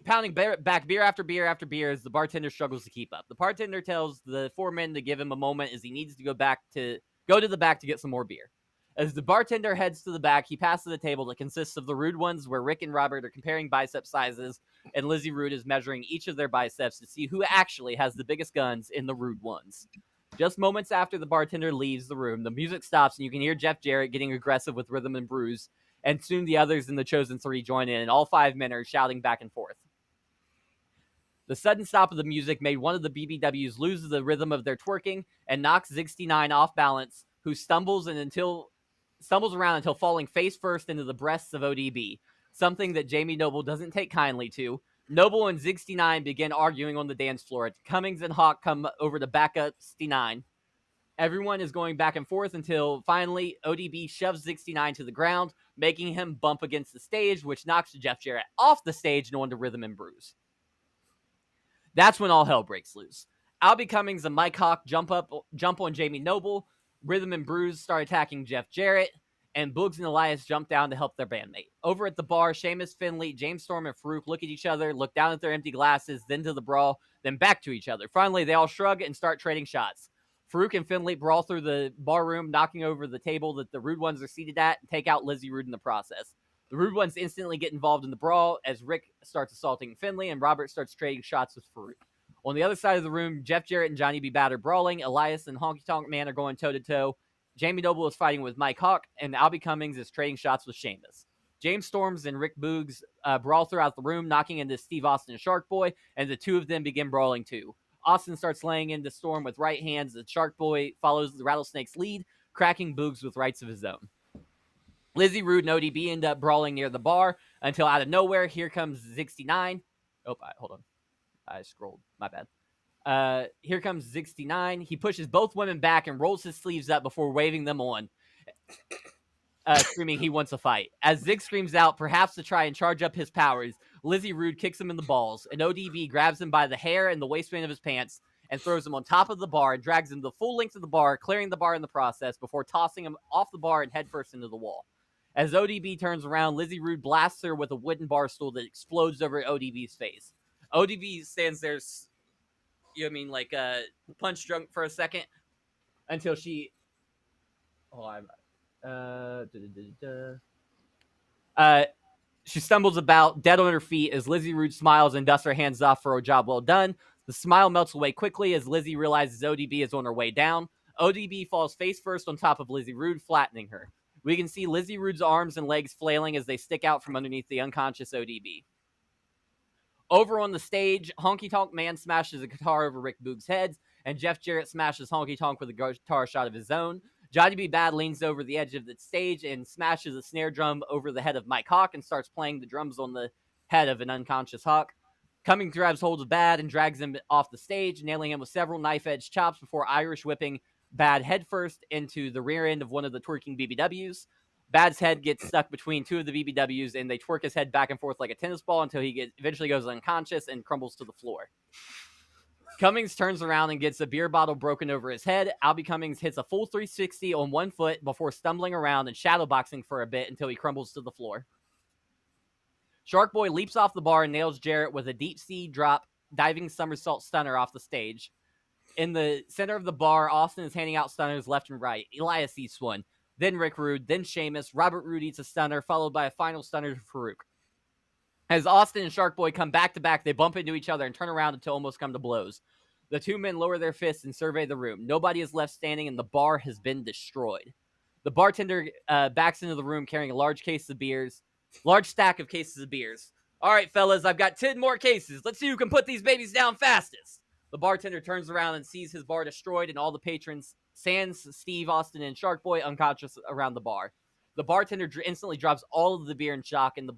pounding back beer after beer after beer as the bartender struggles to keep up. The bartender tells the 4 men to give him a moment as he needs to go to the back to get some more beer. As the bartender heads to the back, he passes a table that consists of the Rude Ones, where Rick and Robert are comparing bicep sizes, and Lizzie Rude is measuring each of their biceps to see who actually has the biggest guns in the Rude Ones. Just moments after the bartender leaves the room, the music stops and you can hear Jeff Jarrett getting aggressive with Rhythm and Bruise, and soon the others in the Chosen Three join in, and all 5 men are shouting back and forth. The sudden stop of the music made one of the BBWs lose the rhythm of their twerking and knocks Zig69 off balance, who stumbles around until falling face first into the breasts of ODB, something that Jamie Noble doesn't take kindly to. Noble and Zig69 begin arguing on the dance floor. Cummings and Hawk come over to back up 69. Everyone is going back and forth until finally ODB shoves Zig69 to the ground, making him bump against the stage, which knocks Jeff Jarrett off the stage and onto Rhythm and Bruise. That's when all hell breaks loose. Albie Cummings and Mike Hawk jump on Jamie Noble. Rhythm and Bruise start attacking Jeff Jarrett, and Boogs and Elias jump down to help their bandmate. Over at the bar, Sheamus, Finley, James Storm, and Farouk look at each other, look down at their empty glasses, then to the brawl, then back to each other. Finally, they all shrug and start trading shots. Farouk and Finley brawl through the bar room, knocking over the table that the Rude Ones are seated at, and take out Lizzie Rude in the process. The Rude Ones instantly get involved in the brawl as Rick starts assaulting Finley, and Robert starts trading shots with Farouk. On the other side of the room, Jeff Jarrett and Johnny B. Bad are brawling. Elias and Honky Tonk Man are going toe-to-toe. Jamie Noble is fighting with Mike Hawk, and Albie Cummings is trading shots with Sheamus. James Storms and Rick Boogs brawl throughout the room, knocking into Steve Austin and Shark Boy, and the two of them begin brawling too. Austin starts laying into Storm with right hands, and Shark Boy follows the Rattlesnake's lead, cracking Boogs with rights of his own. Lizzie Rude and ODB end up brawling near the bar until out of nowhere, here comes 69. Oh, hold on. I scrolled. My bad. Here comes 69. He pushes both women back and rolls his sleeves up before waving them on, screaming he wants a fight. As Zig screams out, perhaps to try and charge up his powers, Lizzie Rude kicks him in the balls, and ODB grabs him by the hair and the waistband of his pants and throws him on top of the bar and drags him the full length of the bar, clearing the bar in the process before tossing him off the bar and headfirst into the wall. As ODB turns around, Lizzie Rude blasts her with a wooden bar stool that explodes over ODB's face. ODB stands there, punch drunk for a second until she. Oh, She stumbles about, dead on her feet, as Lizzie Rude smiles and dusts her hands off for a job well done. The smile melts away quickly as Lizzie realizes ODB is on her way down. ODB falls face first on top of Lizzie Rude, flattening her. We can see Lizzie Rude's arms and legs flailing as they stick out from underneath the unconscious ODB. Over on the stage, Honky Tonk Man smashes a guitar over Rick Boog's head, and Jeff Jarrett smashes Honky Tonk with a guitar shot of his own. Johnny B. Bad leans over the edge of the stage and smashes a snare drum over the head of Mike Hawk and starts playing the drums on the head of an unconscious Hawk. Cummings grabs hold of Bad and drags him off the stage, nailing him with several knife-edge chops before Irish whipping Bad headfirst into the rear end of one of the twerking BBWs. Bad's head gets stuck between two of the BBWs, and they twerk his head back and forth like a tennis ball until he eventually goes unconscious and crumbles to the floor. Cummings turns around and gets a beer bottle broken over his head. Albie Cummings hits a full 360 on one foot before stumbling around and shadowboxing for a bit until he crumbles to the floor. Shark Boy leaps off the bar and nails Jarrett with a deep sea drop diving somersault stunner off the stage. In the center of the bar, Austin is handing out stunners left and right. Elias eats one, then Rick Rude, then Sheamus. Robert Roode eats a stunner, followed by a final stunner to Farouk. As Austin and Shark Boy come back to back, they bump into each other and turn around until almost come to blows. The two men lower their fists and survey the room. Nobody is left standing, and the bar has been destroyed. The bartender backs into the room carrying a large stack of cases of beers. All right, fellas, I've got 10 more cases. Let's see who can put these babies down fastest. The bartender turns around and sees his bar destroyed and all the patrons, sans Steve, Austin, and Shark Boy, unconscious around the bar. The bartender instantly drops all of the beer in shock, and the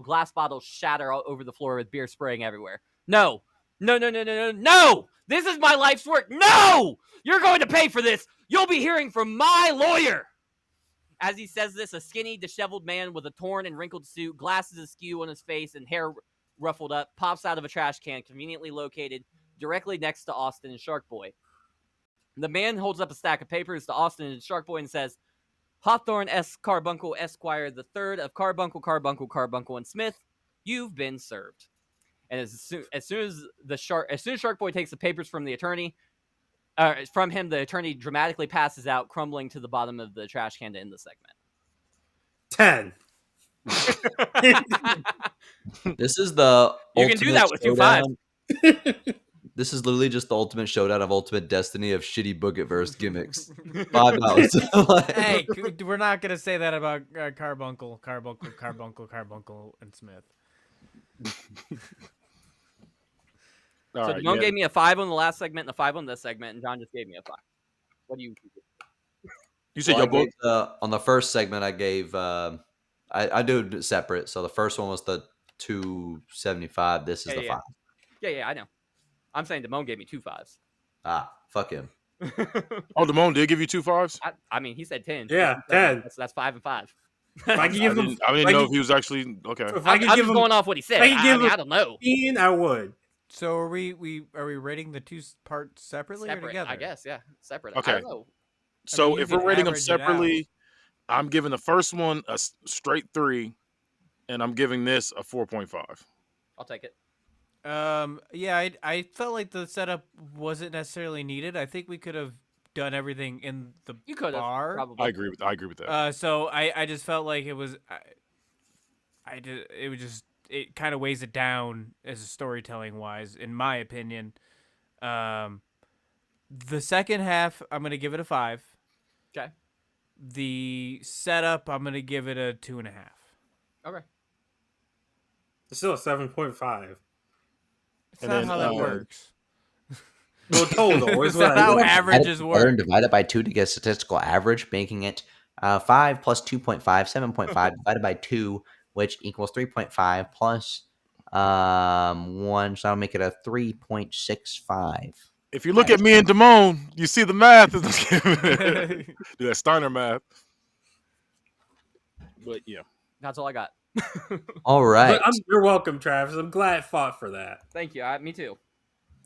glass bottles shatter all over the floor with beer spraying everywhere. No! This is my life's work. No! You're going to pay for this. You'll be hearing from my lawyer. As he says this, a skinny, disheveled man with a torn and wrinkled suit, glasses askew on his face, and hair ruffled up, pops out of a trash can conveniently located directly next to Austin and Shark Boy. The man holds up a stack of papers to Austin and Shark Boy and says, Hawthorne S. Carbuncle Esquire the third of Carbuncle, and Smith, you've been served. And as soon as Shark Boy takes the papers from the attorney, the attorney dramatically passes out, crumbling to the bottom of the trash can to end the segment. 10. This is the you can do that with 2-5. This is literally just the ultimate showdown of ultimate destiny of shitty BookItVerse gimmicks. 5 hours. Hey, we're not gonna say that about Carbuncle, and Smith. So Damone gave me a 5 on the last segment and a 5 on this segment, and John just gave me a 5. What do you? You said your book on the first segment. I gave. I do it separate. So the first one was the 275. This is the 5. Yeah, I know. I'm saying Damone gave me 2 5s. Fuck him. Oh, Damone did give you 2 5s? I mean, he said 10. Yeah, 10. That's 5 and 5. I didn't know if he was actually okay. I'm just going off what he said. I don't know. I would. So are we rating the two parts separately or together? I guess, yeah, separate. Okay. I don't know. So if we're rating them separately, I'm giving the first one a straight 3, and I'm giving this a 4.5. I'll take it. Yeah, I felt like the setup wasn't necessarily needed. I think we could have done everything in the bar. Probably. I agree with that. So I just felt like it was, it kind of weighs it down as storytelling wise, in my opinion. The second half, I'm gonna give it a 5. Okay. The setup, I'm gonna give it a 2.5. Okay. It's still a 7.5. It's not how that works. Well, total is That's how averages work. Divide it by 2 to get a statistical average, making it 5 plus 2.5, 7.5 divided by 2, which equals 3.5 plus 1, so I'll make it a 3.65. If you look at me and Damone, you see the math. Do that Steiner math. But yeah. That's all I got. All right. You're welcome, Travis. I'm glad I fought for that. Thank you. Me too.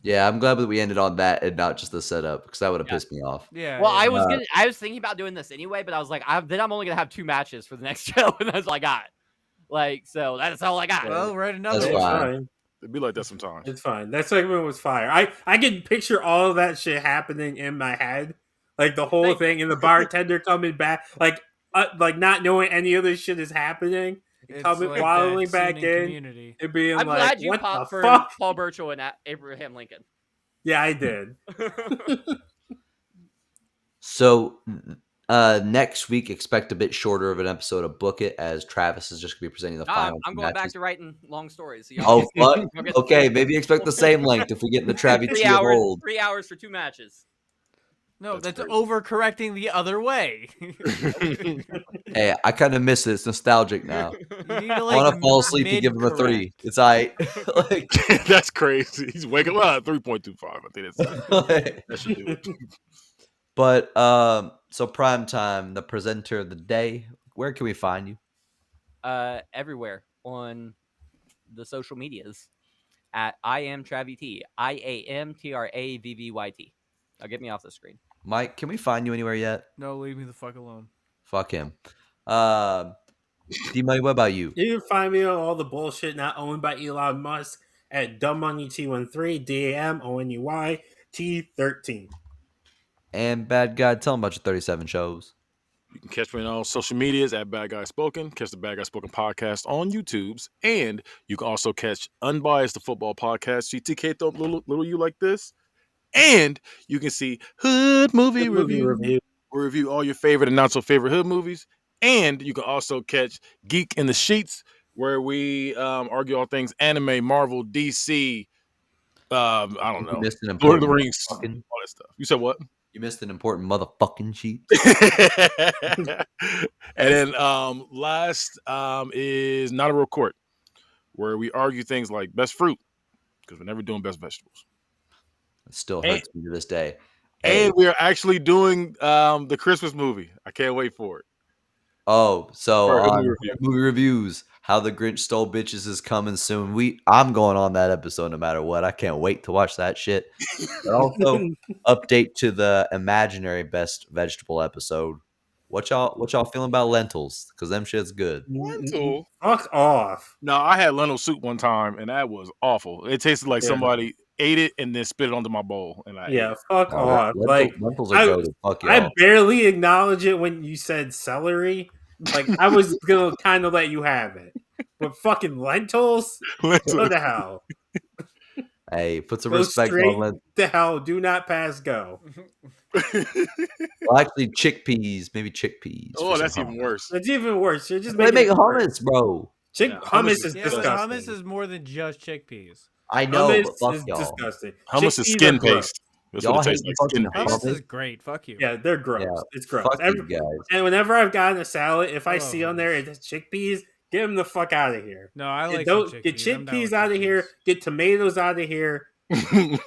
Yeah, I'm glad that we ended on that and not just the setup, because that would have pissed me off. Yeah. Well, I was thinking about doing this anyway, but I was like, then I'm only gonna have 2 matches for the next show, and that's all I got. Like, so that's all I got. Well, right, another That's one. fine. It'd be like that sometimes. It's fine. That segment was fire. I can picture all of that shit happening in my head, like the whole thing, and the bartender coming back, like not knowing any of this shit is happening, It's coming like waddling that scene back in in Community. and being I'm like, glad you "What the popped for fuck?" Paul Burchill and Abraham Lincoln. Yeah, I did. So next week, expect a bit shorter of an episode of Book It, as Travis is just going to be presenting the final I'm going back matches. to writing long stories. So Oh, fuck. y'all get Okay, maybe expect the same length if we get in the Travvy 3 T of hours. old. 3 hours for 2 matches. No, That's that's crazy. overcorrecting the other way. Hey, I kind of miss it. It's nostalgic now. You need to I like want to fall asleep and give him a 3. mid-correct. It's all right. Like, That's crazy. He's waking up 3.25. I think that should do it. but so Primetime, the presenter of the day, where can we find you? Everywhere on the social medias at I am Travvy T. IAMTRAVVYT. Now get me off the screen. Mike, can we find you anywhere yet? No, leave me the fuck alone. Fuck him. D-Money, what about you? You can find me on all the bullshit not owned by Elon Musk at DumbMoneyT13, DAMONEYT13. And Bad Guy, tell him about your 37 shows. You can catch me on all social medias at Bad Guy Spoken. Catch the Bad Guy Spoken podcast on YouTube's, and you can also catch Unbiased the Football podcast. GTK throw little you like this, and you can see Hood Movie Review. We review all your favorite and not so favorite hood movies, and you can also catch Geek in the Sheets, where we argue all things anime, Marvel, DC. I don't know, You missed an Lord of the important Rings, all motherfucking. that stuff. You said what? You missed an important motherfucking sheet. And then last is Not a Real Court, where we argue things like best fruit, because we're never doing best vegetables. It still hurts me to this day. And we are actually doing the Christmas movie. I can't wait for it. Oh, so For a on movie review. movie reviews, How the Grinch Stole Bitches is coming soon. I'm going on that episode no matter what. I can't wait to watch that shit. But also update to the imaginary best vegetable episode. What y'all feeling about lentils? Because them shit's good. Lentil? Fuck off. No, I had lentil soup one time, and that was awful. It tasted like Yeah. somebody ate it and then spit it onto my bowl, and I ate Yeah, it. fuck off. Like, Lentils are I- goated. Fuck y'all. I barely acknowledge it when you said celery. Like, I was gonna kind of let you have it. But fucking lentils? Lentil. What the hell? Hey, put some Go respect straight on lentils. the hell. Do not pass go. Well, actually, chickpeas. Maybe chickpeas. Oh, for that's some even hummus. worse. It's even worse. You're just They making make it worse. hummus, bro. Chick Yeah, hummus is Yeah, but disgusting. hummus is more than just chickpeas. I know, Hummus but fuck is y'all. disgusting. Hummus is Chickpeas skin are gross. paste. That's Y'all what it hate tastes like. fucking Skin paste. Hummus Hummus? is great. Fuck you. Yeah, they're gross. Yeah, It's gross. fuck you guys. And whenever I've gotten a salad, if I love see on there hummus. it's chickpeas, get them the fuck out of here. No, I like Don't some get chickpeas. I'm down chickpeas with out of here. chickpeas. Get tomatoes out of here. Get them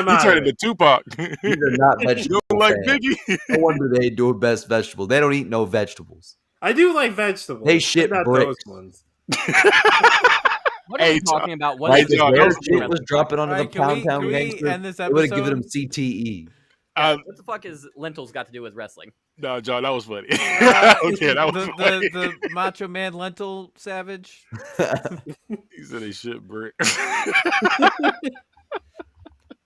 you out turn of into Tupac. These are not You vegetable don't like fans. Biggie? No wonder they do best vegetable. They don't eat no vegetables. I do like vegetables. They but shit not bricks. those ones. What are Hey, we talking about? What Like is if John, their that was shit good. was dropping onto the Alright, Pound Town can we Gangsters, end this it would have given them episode? CTE. Yeah, what the fuck is lentils got to do with wrestling? No, John, that was funny. Uh, Okay, that was funny. the Macho Man Lentil Savage. He said he shit brick.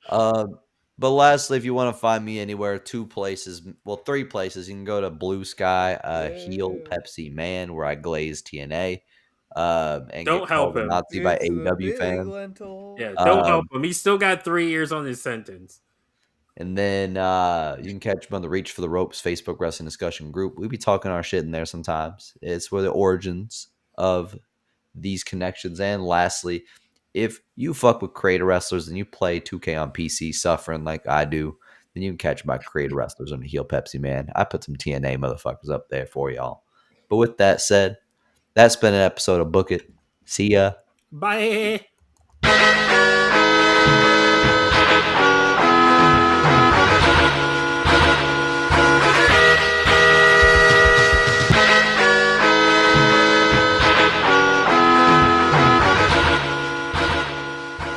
But lastly, if you want to find me anywhere, 2 places, well, 3 places. You can go to Blue Sky, Heel Yeah. Pepsi Man, where I glaze TNA, and Don't get help called a him. Nazi by It's the AEW big fans. lentil. Yeah, don't help Um, him. He's still got 3 years on his sentence. And then you can catch me on the Reach for the Ropes Facebook wrestling discussion group. We be talking our shit in there sometimes. It's where the origins of these connections. And lastly, if you fuck with creator wrestlers and you play 2K on PC suffering like I do, then you can catch my creator wrestlers on the Heel Pepsi Man. I put some TNA motherfuckers up there for y'all. But with that said, that's been an episode of Book It. See ya. Bye.